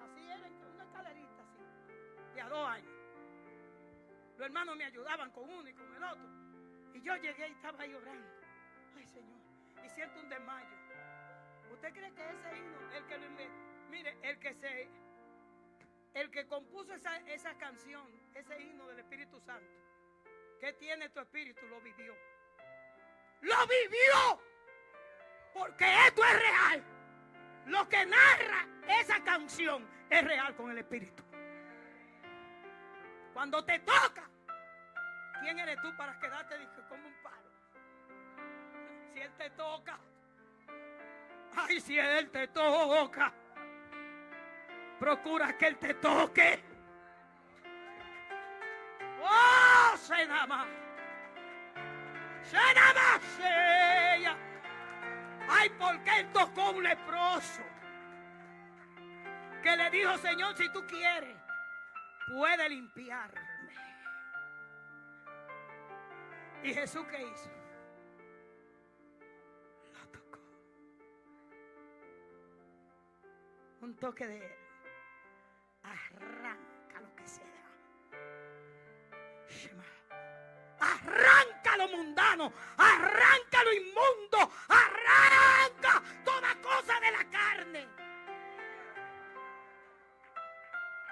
así eran, una escalerita así, de a 2 años. Los hermanos me ayudaban con uno y con el otro. Y yo llegué y estaba ahí orando. Ay, Señor, y siento un desmayo. ¿Usted cree que ese himno, mire, el que compuso esa canción, ese himno del Espíritu Santo, ¿qué tiene tu espíritu? Lo vivió. ¡Lo vivió! Porque esto es real. lo que narra esa canción es real con el Espíritu. Cuando te toca, ¿quién eres tú para quedarte como un palo? Si Él te toca, ay, si Él te toca, procura que Él te toque. ¡Oh, Senama! ¡Senama! ¡Seya! ¡Ay, porque Él tocó un leproso! Que le dijo: Señor, si tú quieres, puede limpiarme. ¿Y Jesús qué hizo? Lo tocó. Un toque de Él arranca lo que sea. Arranca lo mundano, arranca lo inmundo, arranca toda cosa de la carne.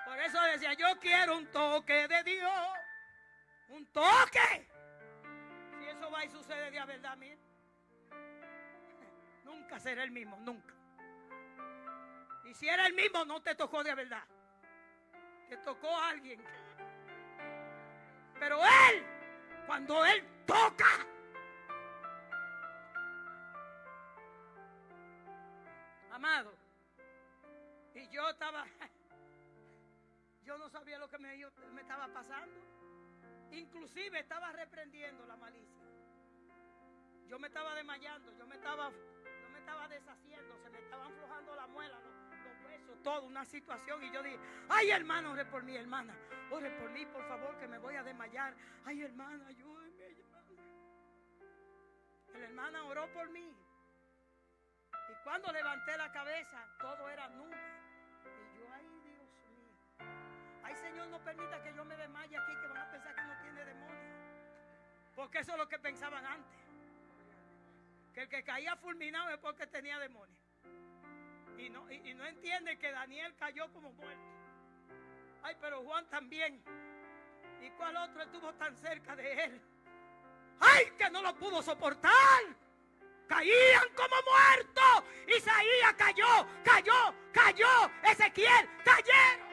Por eso decía: yo quiero un toque de Dios, un toque. Si eso va y sucede de verdad, mire, nunca será el mismo, nunca. Y si era el mismo, no te tocó de verdad, te tocó a alguien. Pero Él, cuando Él toca, amado, y yo no sabía lo que me estaba pasando. Inclusive estaba reprendiendo la malicia. Yo me estaba desmayando, yo me estaba deshaciendo, se me estaban aflojando la muela, los huesos, todo, una situación. Y yo dije: ay, hermano, ore por mí, hermana, ore por mí, por favor, que me voy a desmayar. Ay, hermana, ayúdeme, hermana. La hermana oró por mí. Y cuando levanté la cabeza, todo era nube. Y yo: ay, Dios mío. Ay, Señor, no permita que yo me desmaye aquí, que van a pensar que no tiene demonio. Porque eso es lo que pensaban antes, que el que caía fulminado es porque tenía demonio. Y no entienden que Daniel cayó como muerto. Ay, pero Juan también. ¿Y cuál otro estuvo tan cerca de él? ¡Ay, que no lo pudo soportar! Caían como muertos. Isaías cayó. Ezequiel cayeron.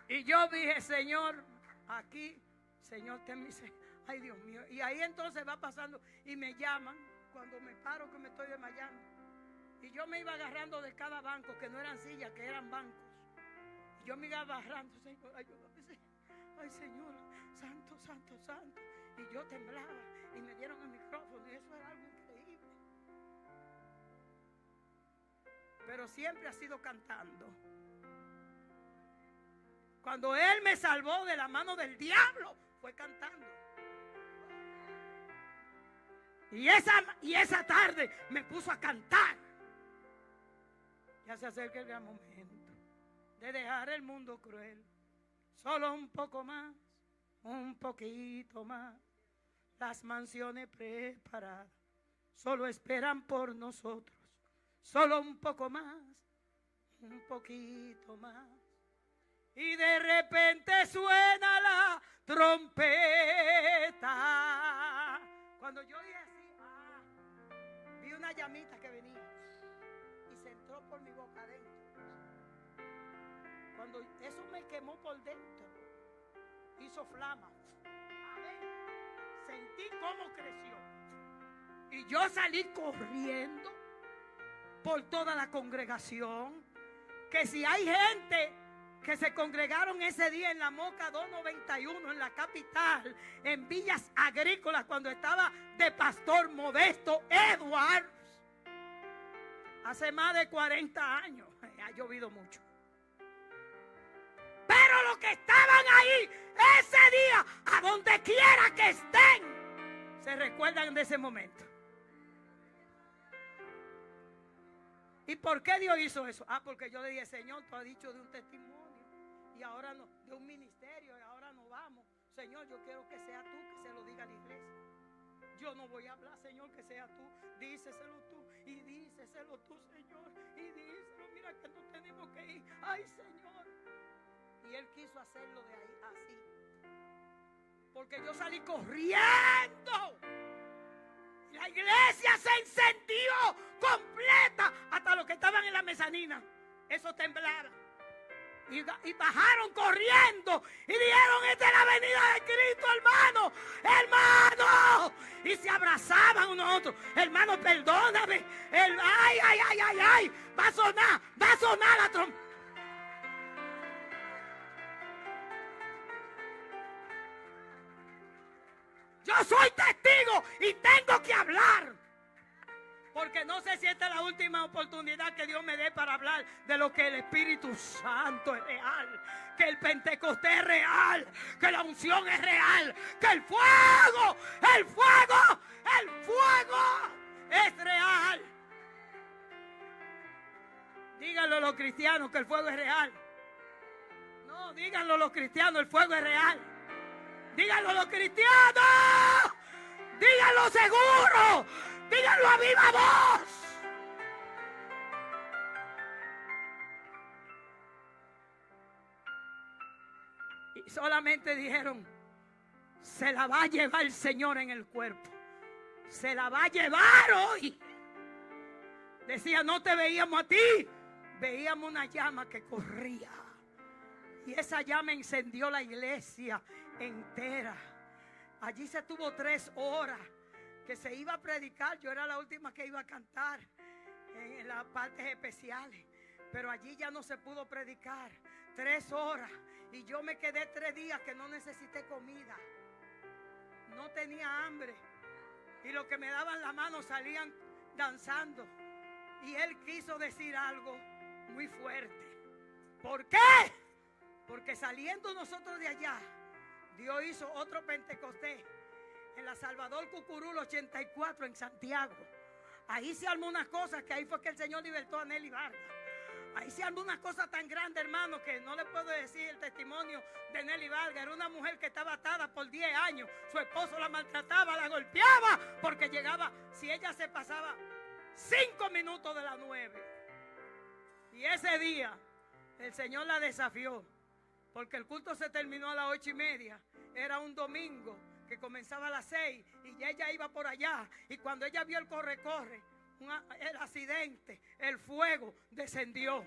Y yo dije: Señor, aquí, Señor, ten misericordia. Ay, Dios mío. Y ahí entonces va pasando y me llaman cuando me paro, que me estoy desmayando. Y yo me iba agarrando de cada banco, que no eran sillas, que eran bancos. Y yo me iba agarrando: Señor, ayúdame. Ay, Señor, santo, santo, santo. Y yo temblaba y me dieron el micrófono y eso era algo increíble. Pero siempre ha sido cantando. Cuando Él me salvó de la mano del diablo, fue cantando. Y esa tarde me puso a cantar. Ya se acerca el gran momento de dejar el mundo cruel. Solo un poco más, un poquito más. Las mansiones preparadas solo esperan por nosotros. Solo un poco más, un poquito más. Y de repente suena la trompeta. Cuando yo dije así, vi una llamita que venía y se entró por mi boca adentro. Cuando eso me quemó por dentro, hizo flama. Sentí cómo creció. Y yo salí corriendo por toda la congregación. Que si hay gente que se congregaron ese día en la Moca 291, en la capital, en Villas Agrícolas, cuando estaba de pastor Modesto Edwards, hace más de 40 años. Ha llovido mucho. Pero los que estaban ahí ese día, a donde quiera que estén, se recuerdan de ese momento. ¿Y por qué Dios hizo eso? Porque yo le dije: Señor, tú has dicho de un testimonio y ahora no, de un ministerio, y ahora no vamos. Señor, yo quiero que sea tú que se lo diga a la iglesia. Yo no voy a hablar, Señor, que sea tú. Díceselo tú y díceselo tú, Señor, y díselo. Mira que no tenemos que ir. Ay, Señor. Y Él quiso hacerlo de ahí así, porque yo salí corriendo La iglesia se encendió completa. Hasta los que estaban en la mezanina. Eso temblaron. Y bajaron corriendo. Y dijeron: esta es la venida de Cristo, hermano. Hermano. Y se abrazaban unos a otros. Hermano, perdóname. Ay. Va a sonar la trompeta. Yo soy testigo y tengo que hablar. Porque no sé si esta es la última oportunidad que Dios me dé para hablar de lo que el Espíritu Santo es real. Que el Pentecostés es real. Que la unción es real. Que el fuego es real. Díganlo los cristianos que el fuego es real. No, díganlo los cristianos, el fuego es real. Díganlo los cristianos. Díganlo seguro. Díganlo a viva voz. Y solamente dijeron: se la va a llevar el Señor en el cuerpo. Se la va a llevar hoy. Decía: no te veíamos a ti, veíamos una llama que corría. Y esa llama encendió la iglesia entera. Allí se tuvo 3 horas que se iba a predicar. Yo era la última que iba a cantar en las partes especiales. Pero allí ya no se pudo predicar. 3 horas. Y yo me quedé 3 días que no necesité comida. No tenía hambre. Y los que me daban la mano salían danzando. Y él quiso decir algo muy fuerte. ¿Por qué? Porque saliendo nosotros de allá, Dios hizo otro Pentecostés en la Salvador Cucurul 84 en Santiago. Ahí se armó unas cosas que ahí fue que el Señor libertó a Nelly Vargas. Ahí se armó una cosa tan grande, hermano, que no le puedo decir el testimonio de Nelly Vargas. Era una mujer que estaba atada por 10 años. Su esposo la maltrataba, la golpeaba, porque llegaba, si ella se pasaba 5 minutos de las 9. Y ese día el Señor la desafió, porque el culto se terminó a las 8:30. Era un domingo que comenzaba a las 6 y ella iba por allá. Y cuando ella vio el corre-corre, el accidente, el fuego descendió.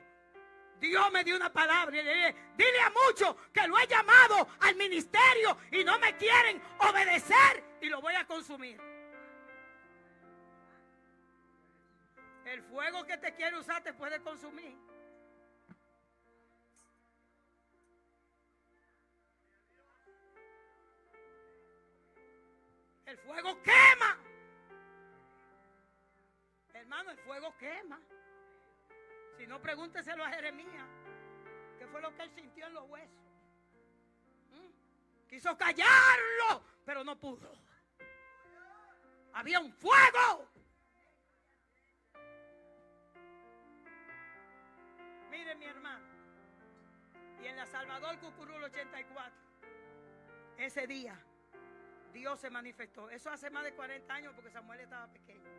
Dios me dio una palabra y le dije: dile a muchos que lo he llamado al ministerio y no me quieren obedecer y lo voy a consumir. El fuego que te quiere usar te puede consumir. El fuego quema. Hermano, el fuego quema. Si no, pregúnteselo a Jeremías. ¿Qué fue lo que él sintió en los huesos? Quiso callarlo, pero no pudo. Había un fuego. Mire, mi hermano. Y en la Salvador Cucurul 84, ese día Dios se manifestó. Eso hace más de 40 años, porque Samuel estaba pequeño.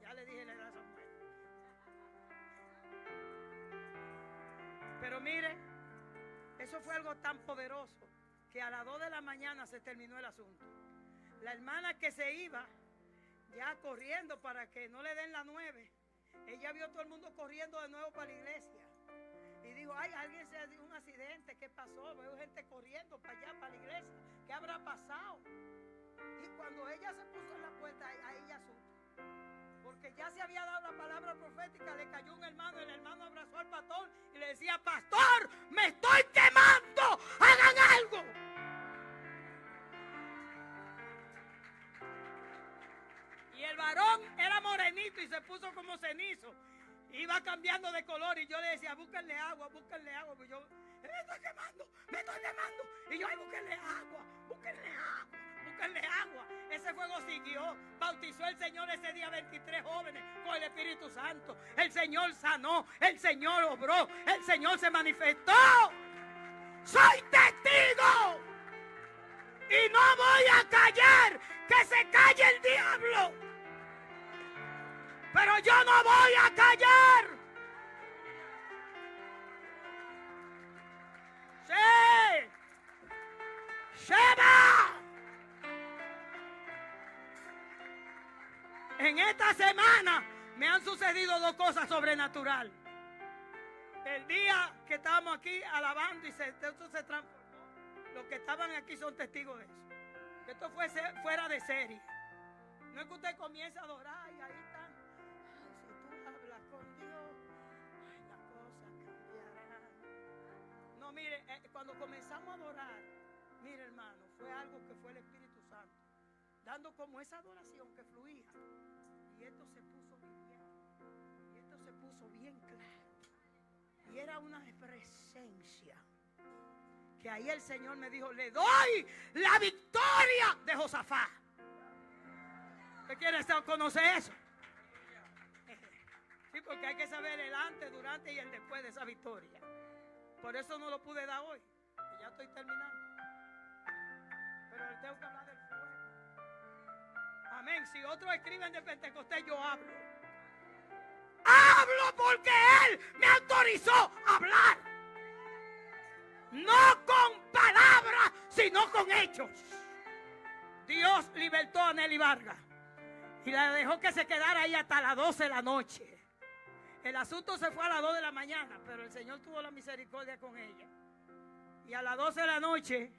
Ya le dije la edad a Samuel. Pero mire, eso fue algo tan poderoso que a las 2 de la mañana se terminó el asunto. La hermana que se iba ya corriendo para que no le den las 9, ella vio a todo el mundo corriendo de nuevo para la iglesia. Y dijo: ay, alguien se dio un accidente, ¿qué pasó? Veo gente corriendo para allá, para la iglesia. ¿Qué habrá pasado? Y cuando ella se puso en la puerta, ahí ella supo. Porque ya se había dado la palabra profética, le cayó un hermano, el hermano abrazó al pastor y le decía: pastor, me estoy quemando, hagan algo. Y el varón era morenito y se puso como cenizo. Iba cambiando de color y yo le decía: búsquenle agua, búsquenle agua. Pues yo: me estoy quemando, me estoy quemando. Y yo: ay, búsquenle agua, búsquenle agua, búsquenle agua. Ese fuego siguió. Bautizó el Señor ese día 23 jóvenes con el Espíritu Santo. El Señor sanó, el Señor obró, el Señor se manifestó. Soy testigo y no voy a callar. Que se calle el diablo. Pero yo no voy a callar. ¡Sí! ¡Sheba! esta semana me han sucedido 2 cosas sobrenaturales. El día que estábamos aquí alabando y esto se transformó. Los que estaban aquí son testigos de eso. Esto fue fuera de serie. No es que usted comience a adorar y ahí están. Ay, si tú hablas con Dios, ay, las cosas cambiarán. No, mire, cuando comenzamos a adorar, mire, hermano, fue algo que fue el Espíritu Santo, dando como esa adoración que fluía. Y esto se puso bien. Y esto se puso bien claro. Y era una presencia. Que ahí el Señor me dijo, le doy la victoria de Josafat. ¿Usted quiere conocer eso? Sí, porque hay que saber el antes, durante y el después de esa victoria. Por eso no lo pude dar hoy, que ya estoy terminando. Pero le tengo que hablar del fuego. Amén. Si otros escriben de Pentecostés, yo hablo. Hablo porque Él me autorizó a hablar. No con palabras, sino con hechos. Dios libertó a Nelly Vargas y la dejó que se quedara ahí hasta las 12 de la noche. El asunto se fue a las 2 de la mañana, pero el Señor tuvo la misericordia con ella. Y a las 12 de la noche,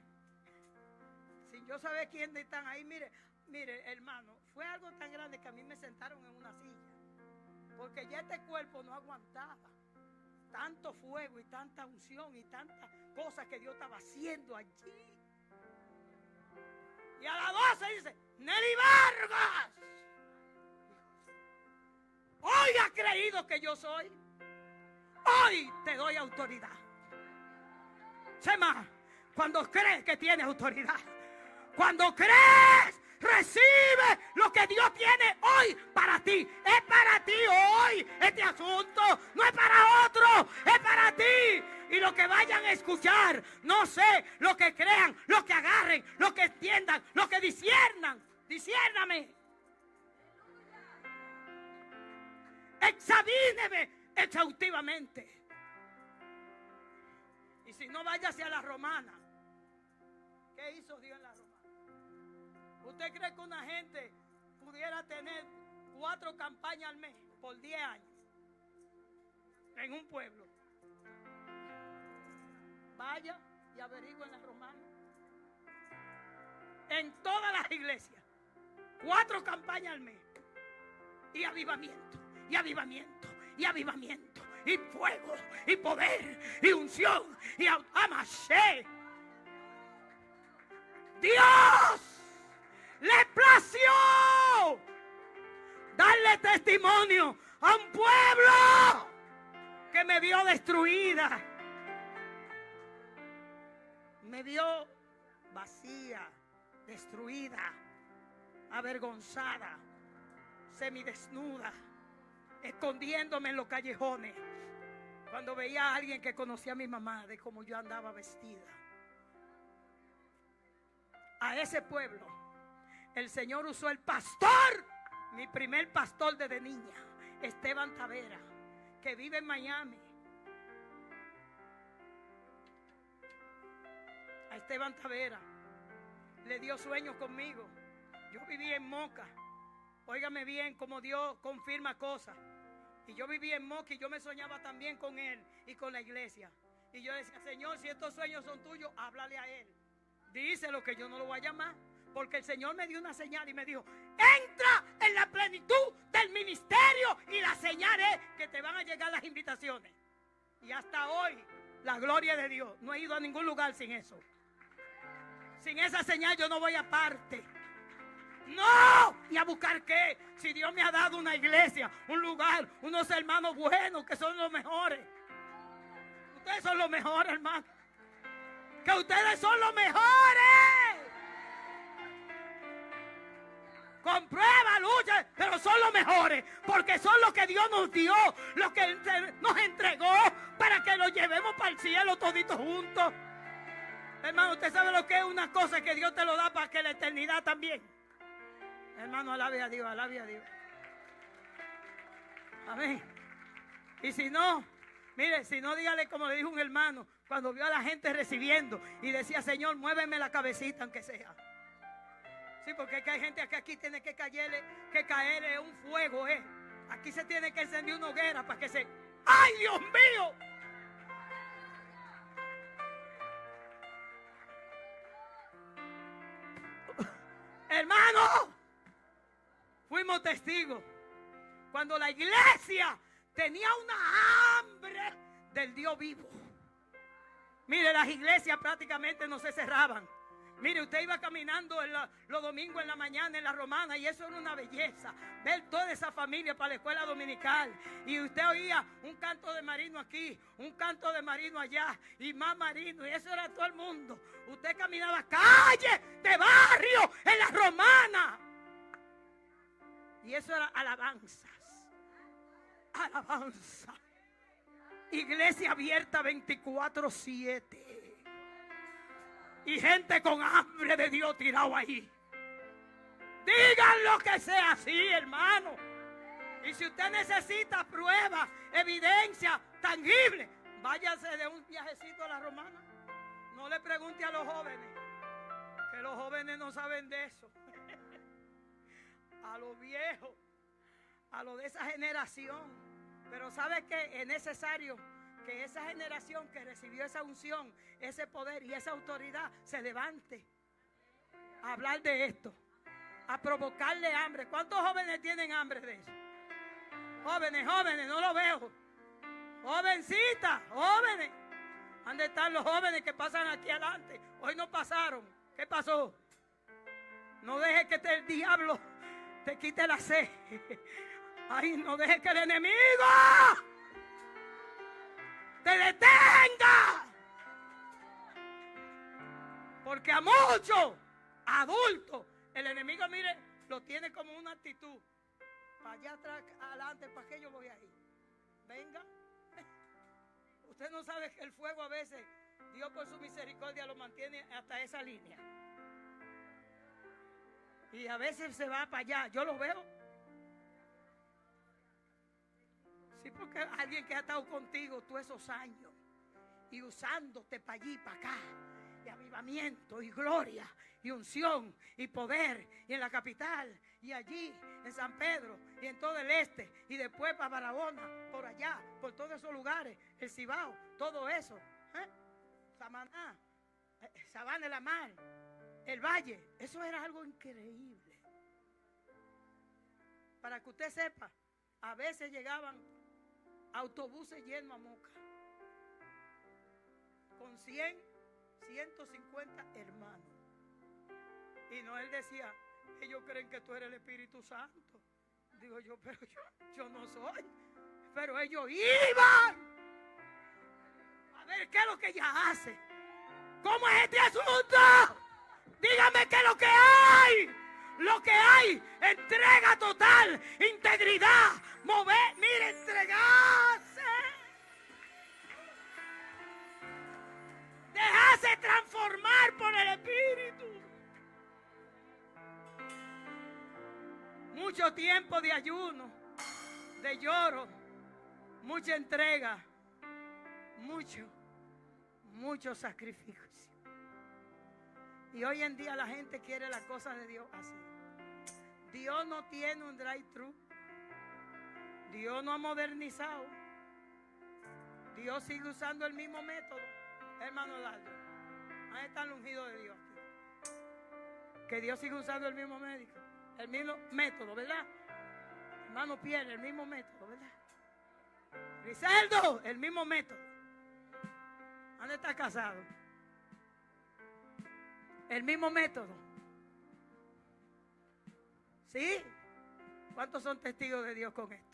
sin yo saber quiénes están ahí, mire, hermano, fue algo tan grande que a mí me sentaron en una silla. Porque ya este cuerpo no aguantaba tanto fuego y tanta unción y tantas cosas que Dios estaba haciendo allí. Y a las 12 dice, Nelly Vargas, hoy has creído que yo soy. Hoy te doy autoridad. Sema, cuando crees que tienes autoridad, cuando crees, recibe lo que Dios tiene hoy para ti. Es para ti hoy este asunto. No es para otro, es para ti. Y lo que vayan a escuchar, no sé, lo que crean, lo que agarren, lo que entiendan, lo que disciernan. Disciérname. Examíneme exhaustivamente. Y si no, váyase a la romana. ¿Qué hizo Dios en la romana? ¿Usted cree que una gente pudiera tener 4 campañas al mes por 10 años en un pueblo? Vaya y averigüe en la romana. En todas las iglesias, 4 campañas al mes. Y avivamiento, y avivamiento, y avivamiento, y fuego, y poder, y unción, y amashe. Dios le plació darle testimonio a un pueblo que me vio destruida, me vio vacía, destruida, avergonzada, semidesnuda, escondiéndome en los callejones cuando veía a alguien que conocía a mi mamá de cómo yo andaba vestida. A ese pueblo el Señor usó el pastor, mi primer pastor desde niña, Esteban Tavera, que vive en Miami. A Esteban Tavera le dio sueños conmigo. Yo vivía en Moca. Óigame bien cómo Dios confirma cosas. Y yo vivía en Moca y yo me soñaba también con Él y con la iglesia. Y yo decía, Señor, si estos sueños son tuyos, háblale a Él. Díselo que yo no lo voy a llamar. Porque el Señor me dio una señal y me dijo, entra en la plenitud del ministerio y la señal es que te van a llegar las invitaciones. Y hasta hoy, la gloria de Dios, no he ido a ningún lugar sin eso. Sin esa señal yo no voy aparte. No, ¿y a buscar qué? Si Dios me ha dado una iglesia, un lugar, unos hermanos buenos que son los mejores. Ustedes son los mejores, hermano. Que ustedes son los mejores. Con prueba, lucha, pero son los mejores. Porque son los que Dios nos dio, los que nos entregó para que los llevemos para el cielo toditos juntos. Hermano, usted sabe lo que es una cosa que Dios te lo da para que la eternidad también. Hermano, alabe a Dios, alabe a Dios. Amén. Y si no, mire, si no, dígale como le dijo un hermano cuando vio a la gente recibiendo y decía, Señor, muéveme la cabecita aunque sea. Sí, porque es que hay gente que aquí tiene que caerle un fuego, Aquí se tiene que encender una hoguera para que se... ¡Ay, Dios mío! Hermano, fuimos testigos cuando la iglesia tenía una hambre del Dios vivo. Mire, las iglesias prácticamente no se cerraban. Mire, usted iba caminando los domingos en la mañana en la Romana y eso era una belleza. Ver toda esa familia para la escuela dominical. Y usted oía un canto de marino aquí, un canto de marino allá y más marino. Y eso era todo el mundo. Usted caminaba calle de barrio en la Romana. Y eso era alabanzas. Alabanza. Iglesia abierta 24/7. Y gente con hambre de Dios tirado ahí. Digan lo que sea así, hermano. Y si usted necesita pruebas, evidencia tangible, váyase de un viajecito a la Romana. No le pregunte a los jóvenes, que los jóvenes no saben de eso. A los viejos, a los de esa generación. Pero ¿sabe qué? Es necesario que esa generación que recibió esa unción, ese poder y esa autoridad se levante a hablar de esto, a provocarle hambre. ¿Cuántos jóvenes tienen hambre de eso? Jóvenes, no lo veo. Jovencitas, jóvenes. ¿Dónde están los jóvenes que pasan aquí adelante? Hoy no pasaron. ¿Qué pasó? No deje que el diablo te quite la sed. Ay, no deje que el enemigo te detenga. Porque a muchos adultos el enemigo, mire, lo tiene como una actitud. Para allá atrás, adelante, ¿para qué yo voy ahí? Venga. Usted no sabe que el fuego a veces, Dios por su misericordia lo mantiene hasta esa línea. Y a veces se va para allá. Yo lo veo. Sí, porque alguien que ha estado contigo todos esos años y usándote para allí, para acá, y avivamiento, y gloria, y unción, y poder, y en la capital, y allí, en San Pedro, y en todo el este, y después para Barahona, por allá, por todos esos lugares, el Cibao, todo eso, Samaná, Sabana de la Mar, el Valle, eso era algo increíble. Para que usted sepa, a veces llegaban autobuses llenos a Moca con 100, 150 hermanos. Y no, él decía, ellos creen que tú eres el Espíritu Santo. Digo yo, pero yo no soy. Pero ellos iban a ver qué es lo que ella hace. ¿Cómo es este asunto? Dígame qué es lo que hay. Lo que hay, entrega total, integridad, mover, mire, entregarse. Dejarse transformar por el Espíritu. Mucho tiempo de ayuno, de lloro, mucha entrega, mucho sacrificio. Y hoy en día la gente quiere las cosas de Dios así. Dios no tiene un drive-thru. Dios no ha modernizado. Dios sigue usando el mismo método. Hermano Lardo, ahí está el ungido de Dios aquí. Que Dios sigue usando el mismo método, ¿verdad? Hermano Pierre, el mismo método, ¿verdad? Griseldo, el mismo método. ¿Dónde está casado? El mismo método. ¿Sí? ¿Cuántos son testigos de Dios con esto?